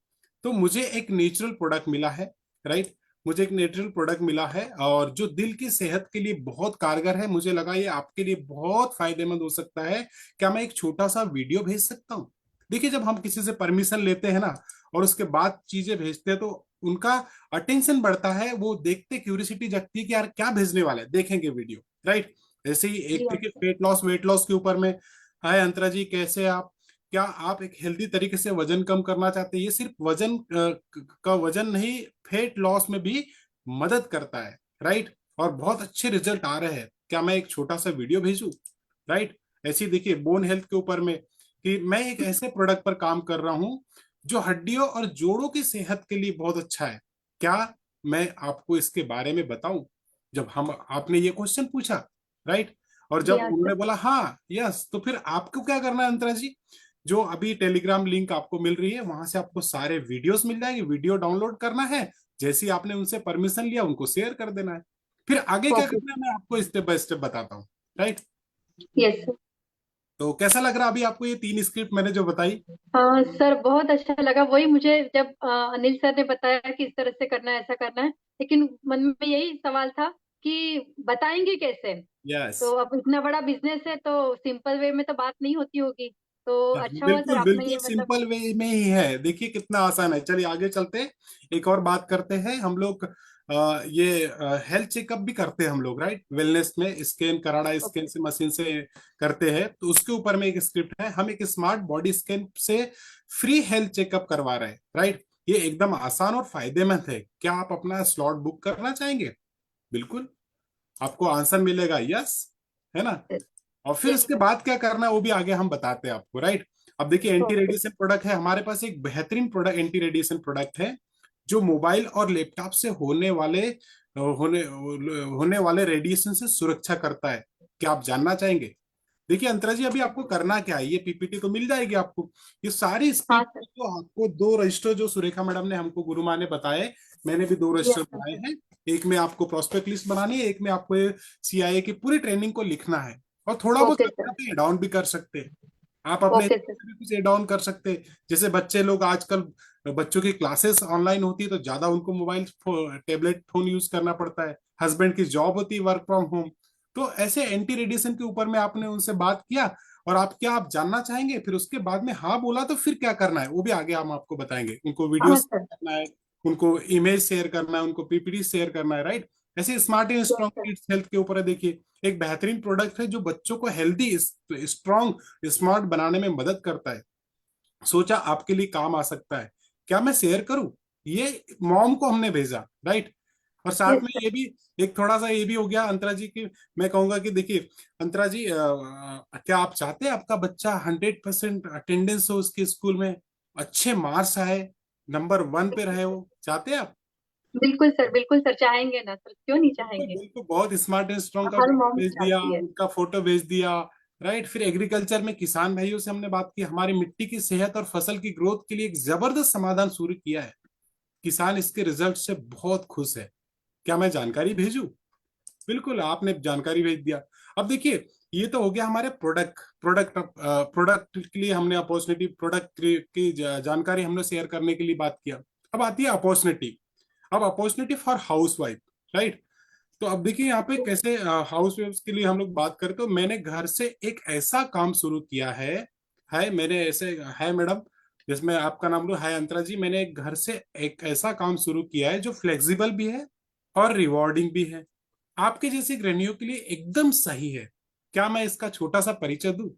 तो मुझे एक नेचुरल प्रोडक्ट मिला है, राइट। मुझे एक नेचुरल प्रोडक्ट मिला है और जो दिल की सेहत के लिए बहुत कारगर है। मुझे लगा ये आपके लिए बहुत फायदेमंद हो सकता है। क्या मैं एक छोटा सा वीडियो भेज सकता हूँ? देखिए, जब हम किसी से परमिशन लेते हैं ना और उसके बाद चीजें भेजते हैं, तो उनका अटेंशन बढ़ता है, वो देखते, क्यूरियोसिटी जगती है कि यार क्या भेजने वाले हैं, देखेंगे वीडियो, राइट। ऐसे ही जी एक हाँ देखिए, sir. Weight loss, weight loss के ऊपर में। हाय अंतरा जी, कैसे आप? क्या आप एक हेल्दी तरीके से वजन कम करना चाहते हैं? ये सिर्फ वजन का वजन नहीं, फेट लॉस में भी मदद करता है, राइट। और बहुत अच्छे रिजल्ट आ रहे हैं। क्या मैं एक छोटा सा वीडियो भेजूं, राइट। ऐसे ही देखिए, बोन हेल्थ के ऊपर में कि मैं एक ऐसे प्रोडक्ट पर काम कर रहा हूं जो हड्डियों और जोड़ों की सेहत के लिए बहुत अच्छा है। क्या मैं आपको इसके बारे में बताऊं? जब हम आपने ये क्वेश्चन पूछा, राइट, और जी जब हाँ उन्होंने सर। बोला हाँ यस, तो फिर आपको क्या करना है अंतरा जी? जो अभी टेलीग्राम लिंक आपको मिल रही है, वहां से आपको सारे वीडियोस मिल जाएंगे। वीडियो डाउनलोड करना है, जैसे ही आपने उनसे परमिशन लिया उनको शेयर कर देना है। फिर आगे क्या ओके। करना है मैं आपको स्टेप बाय स्टेप बताता हूँ, राइट। Yes sir. तो कैसा लग रहा है अभी आपको ये 3 स्क्रिप्ट मैंने जो बताई? हाँ सर, बहुत अच्छा लगा। वही मुझे जब अनिल सर ने बताया कि इस तरह से करना है, ऐसा करना है, लेकिन मन में यही सवाल था कि बताएंगे कैसे। यस, तो अब इतना बड़ा बिजनेस है तो सिंपल वे में तो बात नहीं होती होगी। तो अच्छा हुआ सर बिल्कुल आपने बिल्कुल ये मतलब। सिंपल वे में ही है। देखिए कितना आसान है। चलिए आगे चलते हैं, एक और बात करते हैं हम लोग। ये हेल्थ चेकअप भी करते हैं हम लोग, राइट। वेलनेस में स्कैन, कराड़ा स्कैन ओके। से, मशीन से करते हैं। तो उसके ऊपर में एक स्क्रिप्ट है, हम एक स्मार्ट बॉडी स्कैन से फ्री हेल्थ चेकअप करवा रहे हैं, राइट। ये एकदम आसान और फायदेमंद है। क्या आप अपना स्लॉट बुक करना चाहेंगे? बिल्कुल, आपको आंसर मिलेगा यस, है ना। और फिर यस उसके सर। बाद क्या करना है वो भी आगे हम बताते हैं आपको, राइट। अब देखिए, एंटी ओके। रेडिएशन प्रोडक्ट है हमारे पास। एक बेहतरीन प्रोडक्ट, एंटी रेडिएशन प्रोडक्ट है, जो मोबाइल और लैपटॉप से होने वाले रेडिएशन से सुरक्षा करता है। क्या आप जानना चाहेंगे? देखिए अंतरा जी, अभी आपको करना क्या है, ये पीपीटी तो मिल जाएगी आपको। ये सारी हाँ स्क्रिप्ट सर। तो आपको 2 रजिस्टर जो सुरेखा मैडम ने हमको, गुरु माँ ने बताए, मैंने भी 2 जी रजिस्टर हाँ सर। बनाए हैं। एक में आपको प्रोस्पेक्ट लिस्ट बनानी है, एक में आपको सीआईए की पूरी ट्रेनिंग को लिखना है। और थोड़ा बहुत ओके लगता सर। है, डाउन भी कर सकते हैं आप अपने ओके सर। हिसाब से भी कुछ एड ऑन कर सकते हैं। जैसे बच्चे लोग आजकल, बच्चों की क्लासेस ऑनलाइन होती है, तो ज्यादा उनको मोबाइल टेबलेट फोन यूज करना पड़ता है। हस्बैंड की जॉब होती है वर्क फ्रॉम होम। तो ऐसे एंटी रेडिएशन के ऊपर में आपने उनसे बात किया, और आप जानना चाहेंगे, फिर उसके बाद में हाँ बोला, तो फिर क्या करना है वो भी आगे हम आपको बताएंगे। उनको वीडियो हाँ शेयर सर। करना है, उनको इमेज शेयर करना है, उनको पीपीटी शेयर करना है, राइट। ऐसे smart and yes strong sir. Kids health के ऊपर है। देखिए एक बेहतरीन प्रोडक्ट है जो बच्चों को हेल्दी, स्ट्रॉन्ग, स्मार्ट बनाने में मदद करता है। सोचा आपके लिए काम आ सकता है, क्या मैं शेयर करूं? ये मॉम को हमने भेजा, राइट। और साथ यस में सर। ये भी एक थोड़ा सा ये भी हो गया अंतरा जी की। मैं कहूंगा कि देखिए अंतरा जी, क्या आप चाहते हैं आपका बच्चा 100% अटेंडेंस हो उसके स्कूल में, अच्छे मार्क्स आए, नंबर 1 पे रहे हो, चाहते हैं आप? बिल्कुल सर चाहेंगे ना सर, क्यों नहीं बिल्कुल चाहेंगे। बिल्कुल, बहुत स्मार्ट एंड स्ट्रॉन्ग का हर वीडियो मॉम भेज दिया, चाहती है। उनका फोटो भेज दिया, राइट। फिर एग्रीकल्चर में किसान भाइयों से हमने बात की, हमारी मिट्टी की सेहत और फसल की ग्रोथ के लिए एक जबरदस्त समाधान शुरू किया है। किसान इसके रिजल्ट से बहुत खुश है। क्या मैं जानकारी भेजूं? बिल्कुल, आपने जानकारी भेज दिया। अब देखिए ये तो हो गया हमारे प्रोडक्ट के लिए हमने अपॉर्चुनिटी, प्रोडक्ट की जानकारी हमने शेयर करने के लिए बात किया। अब आती है अपॉर्चुनिटी। अब opportunity for house wife, right. तो अब देखिए यहाँ पे कैसे हाउस वाइफ के लिए हम लोग बात करें तो मैंने घर से एक ऐसा काम शुरू किया है मैंने ऐसे, है मैडम, जिसमें आपका नाम लो, है अंतरा जी। मैंने एक घर से एक ऐसा काम शुरू किया है जो फ्लेक्सिबल भी है और रिवॉर्डिंग भी है, आपके जैसे गृहिणियों के लिए एकदम सही है। क्या मैं इसका छोटा सा परिचय दूं?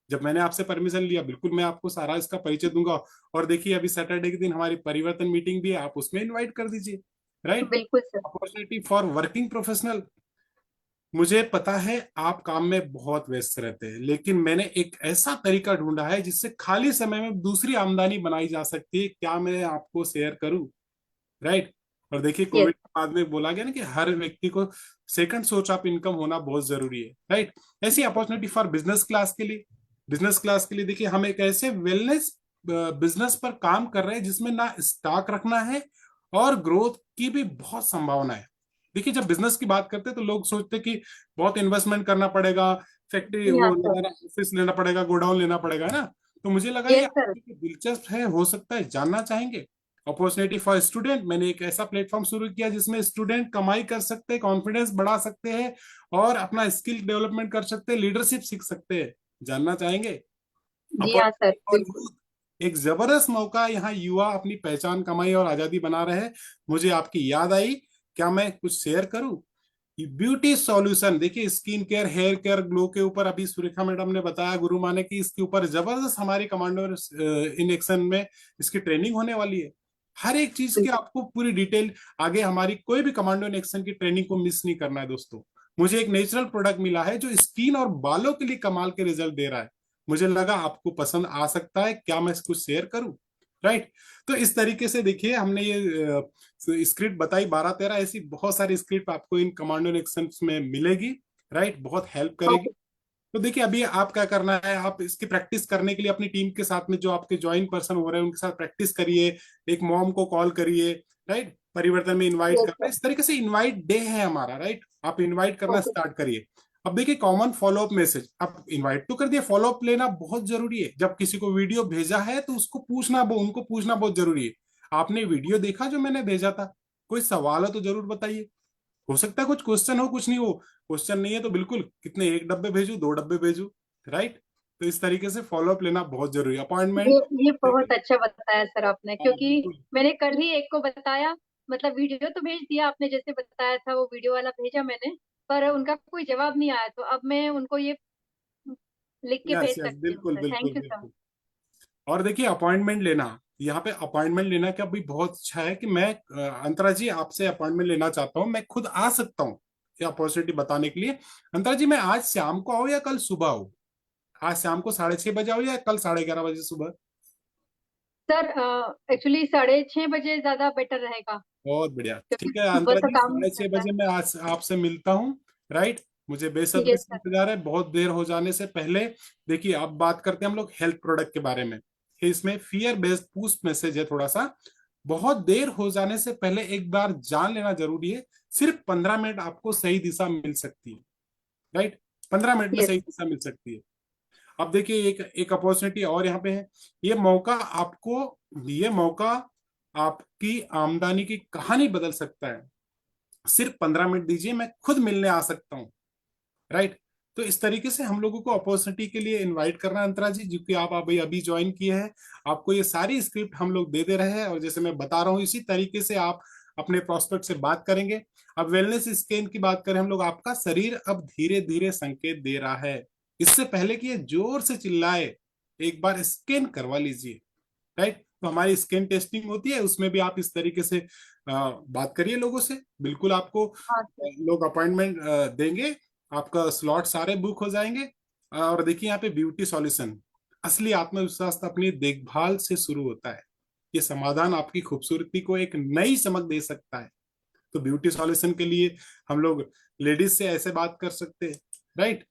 जब मैंने आपसे परमिशन लिया, बिल्कुल मैं आपको सारा इसका परिचय दूंगा। और देखिए अभी सैटरडे के दिन हमारी परिवर्तन मीटिंग भी है, आप उसमें इनवाइट कर दीजिए, राइट। बिल्कुल sir. Opportunity for working professional. मुझे पता है आप काम में बहुत व्यस्त रहते हैं, लेकिन मैंने एक ऐसा तरीका ढूंढा है जिससे खाली समय में दूसरी आमदनी बनाई जा सकती है। क्या मैं आपको शेयर करूं? राइट। और देखिए यस। कोविड के बाद में बोला गया ना कि हर व्यक्ति को सेकंड सोर्स ऑफ इनकम होना बहुत जरूरी है, राइट। ऐसी अपॉर्चुनिटी फॉर बिजनेस क्लास के लिए, देखिए हम एक ऐसे वेलनेस बिजनेस पर काम कर रहे हैं जिसमें ना स्टॉक रखना है और ग्रोथ की भी बहुत संभावना है। देखिए जब बिजनेस की बात करते हैं तो लोग सोचते हैं कि बहुत इन्वेस्टमेंट करना पड़ेगा, फैक्ट्री जी हाँ वो सर। लगाना, ऑफिस लेना पड़ेगा, गोडाउन लेना पड़ेगा, है ना। तो मुझे लगा ये यस सर। आपके लिए दिलचस्प है, हो सकता है जानना चाहेंगे। अपॉर्चुनिटी फॉर स्टूडेंट, मैंने एक ऐसा प्लेटफॉर्म शुरू किया जिसमें स्टूडेंट कमाई कर सकते हैं, कॉन्फिडेंस बढ़ा सकते हैं और अपना स्किल डेवलपमेंट कर सकते हैं, लीडरशिप सीख सकते हैं। जानना चाहेंगे? जी हाँ सर अपॉर्चुनिटी फॉर बिल्कुल। यूथ, एक जबरदस्त मौका, यहाँ युवा अपनी पहचान कमाई और आजादी बना रहे हैं। मुझे आपकी याद आई, क्या मैं कुछ शेयर करूं? ब्यूटी सॉल्यूशन, देखिए skin care, hair care, glow के ऊपर अभी सुरेखा मैडम ने बताया, गुरु माने की, इसके ऊपर जबरदस्त हमारे कमांडो इन एक्शन में इसकी ट्रेनिंग होने वाली है। हर एक चीज की आपको पूरी डिटेल, आगे हमारी कोई भी कमांडो इन एक्शन की ट्रेनिंग को मिस नहीं करना है दोस्तों। मुझे एक नेचुरल प्रोडक्ट मिला है जो स्किन और बालों के लिए कमाल के रिजल्ट दे रहा है। मुझे लगा आपको पसंद आ सकता है, क्या मैं कुछ शेयर करूं? राइट। तो इस तरीके से देखिए हमने ये स्क्रिप्ट बताई 12-13, ऐसी बहुत सारी स्क्रिप्ट आपको इन कमांडो एक्शन में मिलेगी, राइट, बहुत हेल्प करेगी। ओके। तो देखिए अभी आप क्या करना है, आप इसकी प्रैक्टिस करने के लिए अपनी टीम के साथ में जो आपके ज्वाइन पर्सन हो रहे हैं उनके साथ प्रैक्टिस करिए, एक मॉम को कॉल करिए, राइट, परिवर्तन में इनवाइट यस करना, सर। इस तरीके से इनवाइट डे है हमारा, राइट। आप इनवाइट करना ओके। स्टार्ट करिए। अब देखिए कॉमन फॉलोअप मैसेज, आप इनवाइट तो कर दिए, फॉलोअप लेना बहुत जरूरी है। जब किसी को वीडियो भेजा है तो उसको पूछना, उनको पूछना बहुत जरूरी है, आपने वीडियो देखा जो मैंने भेजा था? कोई सवाल हो तो जरूर बताइए। हो सकता है कुछ क्वेश्चन हो, कुछ नहीं हो, क्वेश्चन नहीं है तो बिल्कुल, कितने, 1 डब्बे भेजू, 2 डब्बे भेजू, राइट। तो इस तरीके से फॉलोअप लेना बहुत जरूरी है, ये अपॉइंटमेंट। ये बहुत अच्छा बताया सर आपने, हाँ क्योंकि बिल्कुल। मैंने कल ही एक को बताया, मतलब वीडियो तो भेज दिया आपने जैसे बताया था, वो वीडियो वाला भेजा मैंने, पर उनका कोई जवाब नहीं आया, तो अब मैं उनको ये लिख के यस भेज यस, सकती हूँ बिल्कुल सर। बिल्कुल थैंक यू सर। बिल्कुल। और देखिए अपॉइंटमेंट लेना, यहाँ पे अपॉइंटमेंट लेना क्या भी बहुत अच्छा है कि मैं अंतरा जी आपसे अपॉइंटमेंट लेना चाहता हूँ, मैं खुद आ सकता हूँ ये अपॉर्चुनिटी बताने के लिए। अंतरा जी मैं आज शाम को आऊँ या कल सुबह आऊँ? आज शाम को 6:30 बजे आऊँ या कल 11:30 बजे सुबह? सर एक्चुअली 6:30 बजे ज्यादा बेटर रहेगा, बहुत बढ़िया, क्योंकि ठीक है सुबह अंतरा तो जी, काम साढ़े छह रहता है। बजे मैं आज आपसे मिलता हूँ, राइट। मुझे बेसब्री यस से सर। इंतजार है, बहुत देर हो जाने से पहले। देखिए अब बात करते हैं हम लोग हेल्थ प्रोडक्ट के बारे में। इसमें फियर बेस्ड पुश मैसेज है थोड़ा सा, बहुत देर हो जाने से पहले एक बार जान लेना जरूरी है। सिर्फ 15 मिनट आपको सही दिशा मिल सकती है, राइट। 15 मिनट में यस। सही दिशा मिल सकती है। अब देखिए एक एक अपॉर्चुनिटी और यहाँ पे है। ये मौका आपको, ये मौका आपकी आमदनी की कहानी बदल सकता है। सिर्फ 15 मिनट दीजिए, मैं खुद मिलने आ सकता हूँ, राइट। तो इस तरीके से हम लोगों को अपॉर्चुनिटी के लिए इनवाइट करना है अंतरा जी, जो कि आप अभी अभी ज्वाइन किए हैं। आपको ये सारी स्क्रिप्ट हम लोग दे रहे हैं और जैसे मैं बता रहा हूँ इसी तरीके से आप अपने प्रोस्पेक्ट से बात करेंगे। अब वेलनेस स्कैन की बात करें हम लोग, आपका शरीर अब धीरे धीरे संकेत दे रहा है। इससे पहले कि ये जोर से चिल्लाए, एक बार स्कैन करवा लीजिए, राइट। तो हमारी स्कैन टेस्टिंग होती है, उसमें भी आप इस तरीके से बात करिए लोगों से। बिल्कुल आपको हाँ सर। लोग अपॉइंटमेंट देंगे, आपका स्लॉट सारे बुक हो जाएंगे। और देखिए यहाँ पे ब्यूटी सॉल्यूशन, असली आत्मविश्वास तो अपनी देखभाल से शुरू होता है। ये समाधान आपकी खूबसूरती को एक नई चमक दे सकता है। तो ब्यूटी सॉल्यूशन के लिए हम लोग लेडीज से ऐसे बात कर सकते हैं, राइट।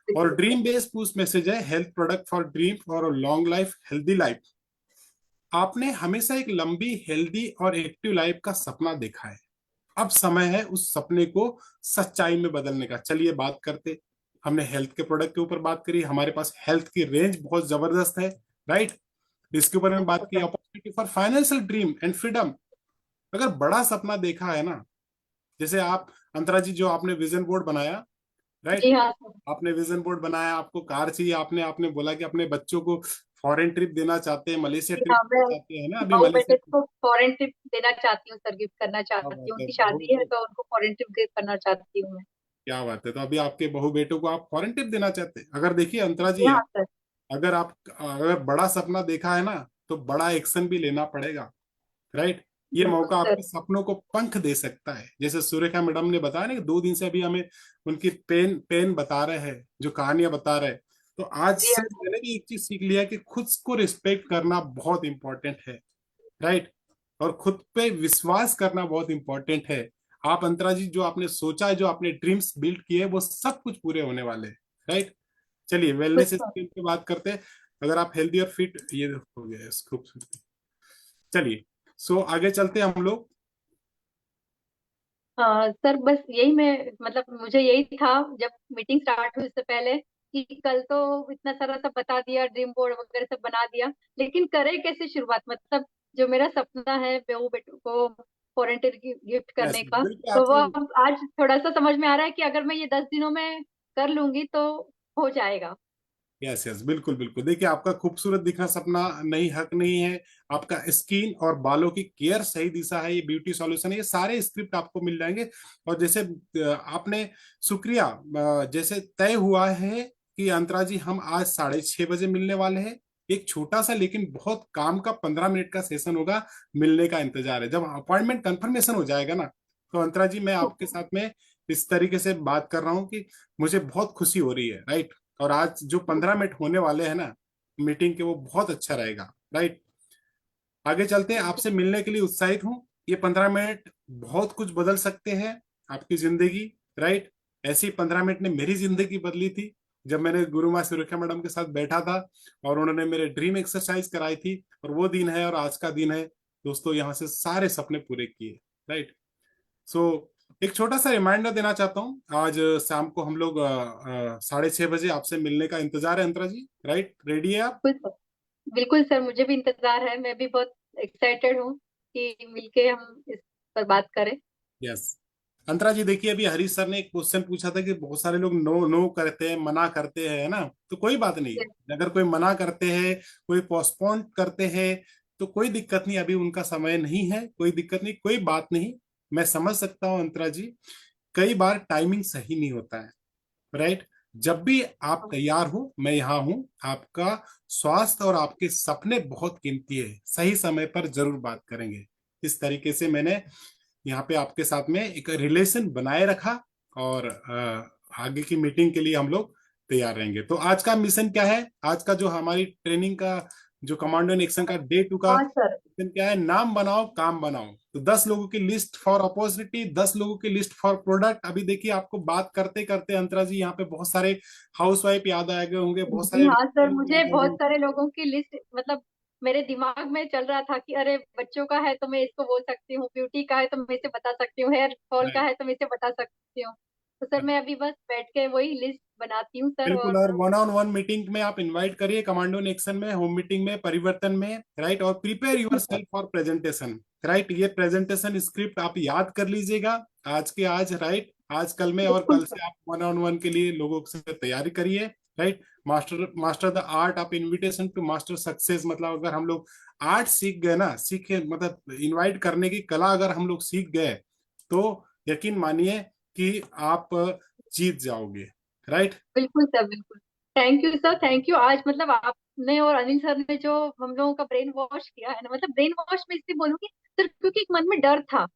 और ड्रीम बेस्ड पूछ मैसेज है, हेल्थ प्रोडक्ट फॉर ड्रीम और लॉन्ग लाइफ, हेल्दी लाइफ। आपने हमेशा एक लंबी, हेल्दी और एक्टिव लाइफ का सपना देखा है, अब समय है उस सपने को सच्चाई में बदलने का। चलिए बात करते। हमने हेल्थ के प्रोडक्ट के ऊपर बात करी, हमारे पास हेल्थ की रेंज बहुत जबरदस्त है, राइट। इसके ऊपर हमने बात की opportunity for financial dream and freedom. अगर बड़ा सपना देखा है ना, जैसे आप अंतरा जी जो आपने विजन बोर्ड बनाया, राइट, जी हाँ सर। आपने विजन बोर्ड बनाया, आपको कार चाहिए, आपने आपने बोला कि अपने बच्चों को फॉरेन ट्रिप देना चाहते हैं, मलेशिया जी ट्रिप हाँ, मैं देना चाहते हैं ना, अभी बहू बेटे मलेशिया। को फॉरेन ट्रिप देना चाहती हूँ सर, गिफ्ट करना क्या चाहती बात हूँ, है, उनकी बहू शादी है तो उनको फॉरेन ट्रिप गिफ्ट करना चाहती हूँ मैं। क्या बात है, तो अभी आपके बहू बेटों को आप फॉरेन ट्रिप देना चाहते हैं। अगर देखिए अंतरा जी जी, हाँ सर। अगर बड़ा सपना देखा है ना, तो बड़ा एक्शन भी लेना पड़ेगा, राइट। ये बिल्कुल मौका सर। आपके सपनों को पंख दे सकता है। जैसे सुरेखा मैडम ने बताया ना कि 2 दिन से अभी हमें उनकी पेन पेन बता रहे हैं, जो कहानियां बता रहे हैं। तो आज जी से हाँ सर। मैंने भी एक चीज सीख लिया कि खुद को रिस्पेक्ट करना बहुत इंपॉर्टेंट है, राइट। और खुद पे विश्वास करना बहुत इंपॉर्टेंट है। आप अंतरा जी जो आपने सोचा है, जो आपने ड्रीम्स बिल्ड किए, वो सब कुछ पूरे होने वाले हैं, राइट। चलिए बिल्कुल वेलनेस सर। स्किल पे बात करते हैं। अगर आप हेल्दी और फिट, ये हो गया खूबसूरती। चलिए, सो आगे चलते हैं हम लोग। सर बस यही मैं, मतलब मुझे यही था जब मीटिंग स्टार्ट हुई उससे पहले, कि कल तो इतना सारा सब बता दिया, ड्रीम बोर्ड वगैरह सब बना दिया, लेकिन करे कैसे शुरुआत, मतलब जो मेरा सपना है बहू बेटू को फॉरेन ट्रिप गिफ्ट यस, करने का, बिल्कुल तो वो आपका। अब आज थोड़ा सा समझ में आ रहा है कि अगर मैं ये 10 दिनों में कर लूंगी तो हो जाएगा। यस यस, बिल्कुल बिल्कुल। देखिए आपका खूबसूरत दिखना सपना नहीं, हक नहीं है। आपका स्किन और बालों की केयर सही दिशा है, ये ब्यूटी सॉल्यूशन है, ये सारे स्क्रिप्ट आपको मिल जाएंगे। और जैसे आपने, शुक्रिया, जैसे तय हुआ है कि अंतरा जी हम आज 6:30 बजे मिलने वाले हैं। एक छोटा सा लेकिन बहुत काम का 15 मिनट का सेशन होगा, मिलने का इंतजार है। जब अपॉइंटमेंट कंफर्मेशन हो जाएगा ना, तो अंतरा जी मैं आपके साथ में इस तरीके से बात कर रहा हूँ कि मुझे बहुत खुशी हो रही है, राइट। और आज जो 15 मिनट होने वाले हैं ना मीटिंग के, वो बहुत अच्छा रहेगा, राइट। आगे चलते हैं, आपसे मिलने के लिए उत्साहित हूँ। ये 15 मिनट बहुत कुछ बदल सकते हैं आपकी जिंदगी, राइट। ऐसी 15 मिनट ने मेरी जिंदगी बदली थी, जब मैंने गुरु माँ सुरेखा मैडम के साथ बैठा था और उन्होंने मेरे ड्रीम एक्सरसाइज कराई थी। और वो दिन है और आज का दिन है दोस्तों, यहाँ से सारे सपने पूरे किए, राइट। सो एक छोटा सा रिमाइंडर देना चाहता हूँ, आज शाम को हम लोग 6:30 बजे आपसे मिलने का इंतजार है अंतरा जी, राइट। रेडी है आप? बिल्कुल सर। बिल्कुल सर, मुझे भी इंतजार है, मैं भी बहुत एक्साइटेड हूँ कि मिलके हम इस पर बात करें। यस। अंतरा जी देखिए, अभी हरीश सर ने एक क्वेश्चन पूछा था कि बहुत सारे लोग नो नो करते हैं, मना करते हैं, है ना। तो कोई बात नहीं, अगर कोई मना करते हैं, कोई पोस्टपोन करते हैं, तो कोई दिक्कत नहीं, अभी उनका समय नहीं है, कोई दिक्कत नहीं, कोई बात नहीं। मैं समझ सकता हूँ अंतरा जी, कई बार टाइमिंग सही नहीं होता है, राइट। जब भी आप तैयार हो, मैं यहाँ हूँ। आपका स्वास्थ्य और आपके सपने बहुत कीमती है, सही समय पर जरूर बात करेंगे। इस तरीके से मैंने यहाँ पे आपके साथ में एक रिलेशन बनाए रखा। और आगे की मीटिंग के लिए हम लोग तैयार रहेंगे। तो आज का मिशन क्या है, आज का जो हमारी ट्रेनिंग का, जो कमांडो इन एक्शन का डे 2 का हाँ सर। मिशन क्या है, नाम बनाओ काम बनाओ। तो 10 लोगों की लिस्ट फॉर अपॉर्चुनिटी, 10 लोगों की लिस्ट फॉर प्रोडक्ट। अभी देखिए आपको बात करते करते अंतरा जी यहाँ पे बहुत सारे हाउसवाइफ याद आ गए होंगे, बहुत जी सारे हाँ सर, लोग मुझे याद आ गए बहुत होंगे। सारे लोगों की लिस्ट, मतलब मेरे दिमाग में चल रहा था कि अरे बच्चों का है तो मैं इसको बोल सकती हूँ, ब्यूटी का है तो मैं इसे बता सकती हूँ, हेयर फॉल का है तो मैं इसे बता सकती हूँ। तो सर मैं अभी बस बैठ के वही लिस्ट बनाती हूँ सर। बिल्कुल। और और 1-on-1 मीटिंग में आप इनवाइट करिए, कमांडो इन एक्शन में, होम मीटिंग में, परिवर्तन में, राइट। और prepare yourself for presentation, right. ये प्रेजेंटेशन स्क्रिप्ट आप याद कर लीजिएगा आज के आज, राइट। आज कल में, और बिल्कुल कल सर। से आप 1-on-1 के लिए लोगों से तैयारी करिए, right. Master the art of invitation to master success, मतलब अगर हम लोग आर्ट सीख गए ना, सीखे मतलब इनवाइट करने की कला अगर हम लोग सीख गए तो यकीन मानिए कि आप जीत जाओगे, राइट। बिल्कुल सर, बिल्कुल। Thank you sir, thank you. आज मतलब आपने और अनिल सर ने जो हम लोगों का ब्रेन वॉश किया है ना, मतलब ब्रेन वॉश में इसलिए बोलूंगी सर क्योंकि एक मन में डर था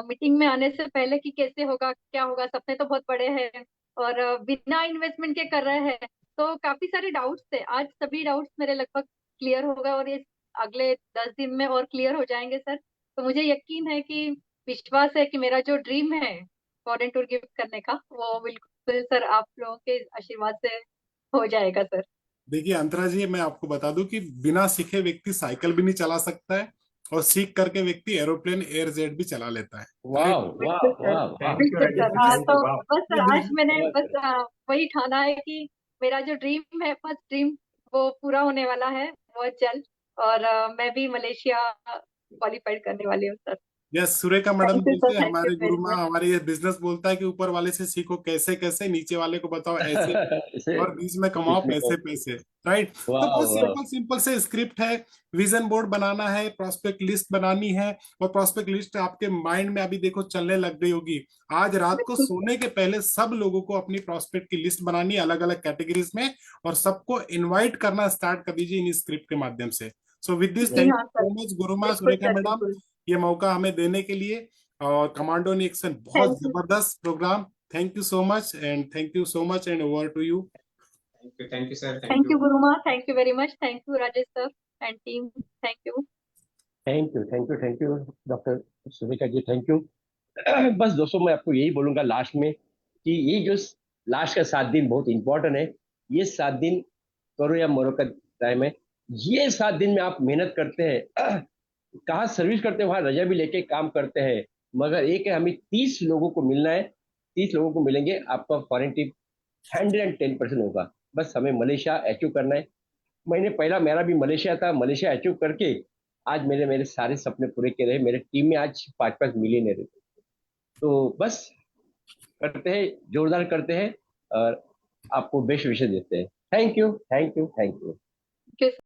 मीटिंग में आने से पहले कि कैसे होगा, क्या होगा, सपने तो बहुत बड़े हैं और बिना इन्वेस्टमेंट के कर रहे हैं, तो काफी सारे डाउट्स थे। आज सभी डाउट्स मेरे लगभग क्लियर हो गए और ये अगले 10 दिन में और क्लियर हो जाएंगे सर। तो मुझे यकीन है कि, विश्वास है कि मेरा जो ड्रीम है फॉरेन टूर गिफ्ट करने का, वो बिल्कुल सर आप लोगों के आशीर्वाद से हो जाएगा सर। देखिए अंतरा जी, मैं आपको बता दूं कि बिना सीखे व्यक्ति साइकिल भी नहीं चला सकता है और सीख करके व्यक्ति एरोप्लेन एयरजेट भी चला लेता है, वाह राइट। वाह बिल्कुल सर, वाह वाह। थैंक यू बिल्कुल राजेश सर। सर, हाँ थैंक तो यू, वाह। बस सर आज मैंने बहुत बस वही ठाना है कि मेरा जो ड्रीम है, फर्स्ट ड्रीम, वो पूरा होने वाला है बहुत जल्द। और मैं भी मलेशिया क्वालिफाइड करने वाली हूँ sir. Yes, Surekha madam thank you sir, बोलते हैं, थैंक यू हमारे गुरु वेरी माँ, मच। हमारे ये बिजनेस बोलता है कि ऊपर वाले से सीखो कैसे कैसे, नीचे वाले को बताओ ऐसे, इसे और बीच में कमाओ इसमें पैसे पैसे, राइट। तो वाह बहुत वाह। सिंपल सिंपल से स्क्रिप्ट है। विजन बोर्ड बनाना है, प्रोस्पेक्ट लिस्ट बनानी है, और प्रोस्पेक्ट लिस्ट आपके माइंड में अभी देखो चलने लग गई होगी। आज रात को बिल्कुल सर। सोने के पहले सब लोगों को अपनी प्रोस्पेक्ट की लिस्ट बनानी है अलग अलग कैटेगरीज में, और सबको इनवाइट करना स्टार्ट कर दीजिए इन स्क्रिप्ट के माध्यम से। सो विद दिस, जी थैंक हाँ you sir, so much Gurumaa बिल्कुल सुरेखा सर, मैडम, बिल्कुल। ये मौका हमें देने के लिए। और कमांडो इन एक्शन बहुत थैंक यू, जबरदस्त programme. Thank you so much, and thank you so much, and over to you. Thank you sir, thank thank you. You Guruma, thank you very much, thank you Rajesh sir and team, thank you. Thank you doctor Surekha ji, thank you. बस दोस्तों, मैं आपको यही बोलूंगा last में कि ये जो लास्ट का 7 दिन बहुत इंपॉर्टेंट है। ये 7 दिन करो या मरो का टाइम है। ये 7 दिन में आप मेहनत करते हैं, कहाँ सर्विस करते हैं, वहां रजा भी लेके काम करते हैं, मगर एक है हमें 30 लोगों को मिलना है। 30 लोगों को मिलेंगे, आपका फॉरेन ट्रिप 110% होगा। बस हमें मलेशिया अचीव करना है। मैंने पहला मेरा भी मलेशिया था, मलेशिया अचीव करके आज मेरे मेरे सारे सपने पूरे किए रहे। मेरे टीम में आज 5-5 मिलियनर है। तो बस करते हैं, जोरदार करते हैं, और आपको बेस्ट विशेष देते हैं। Thank you, thank you, thank you.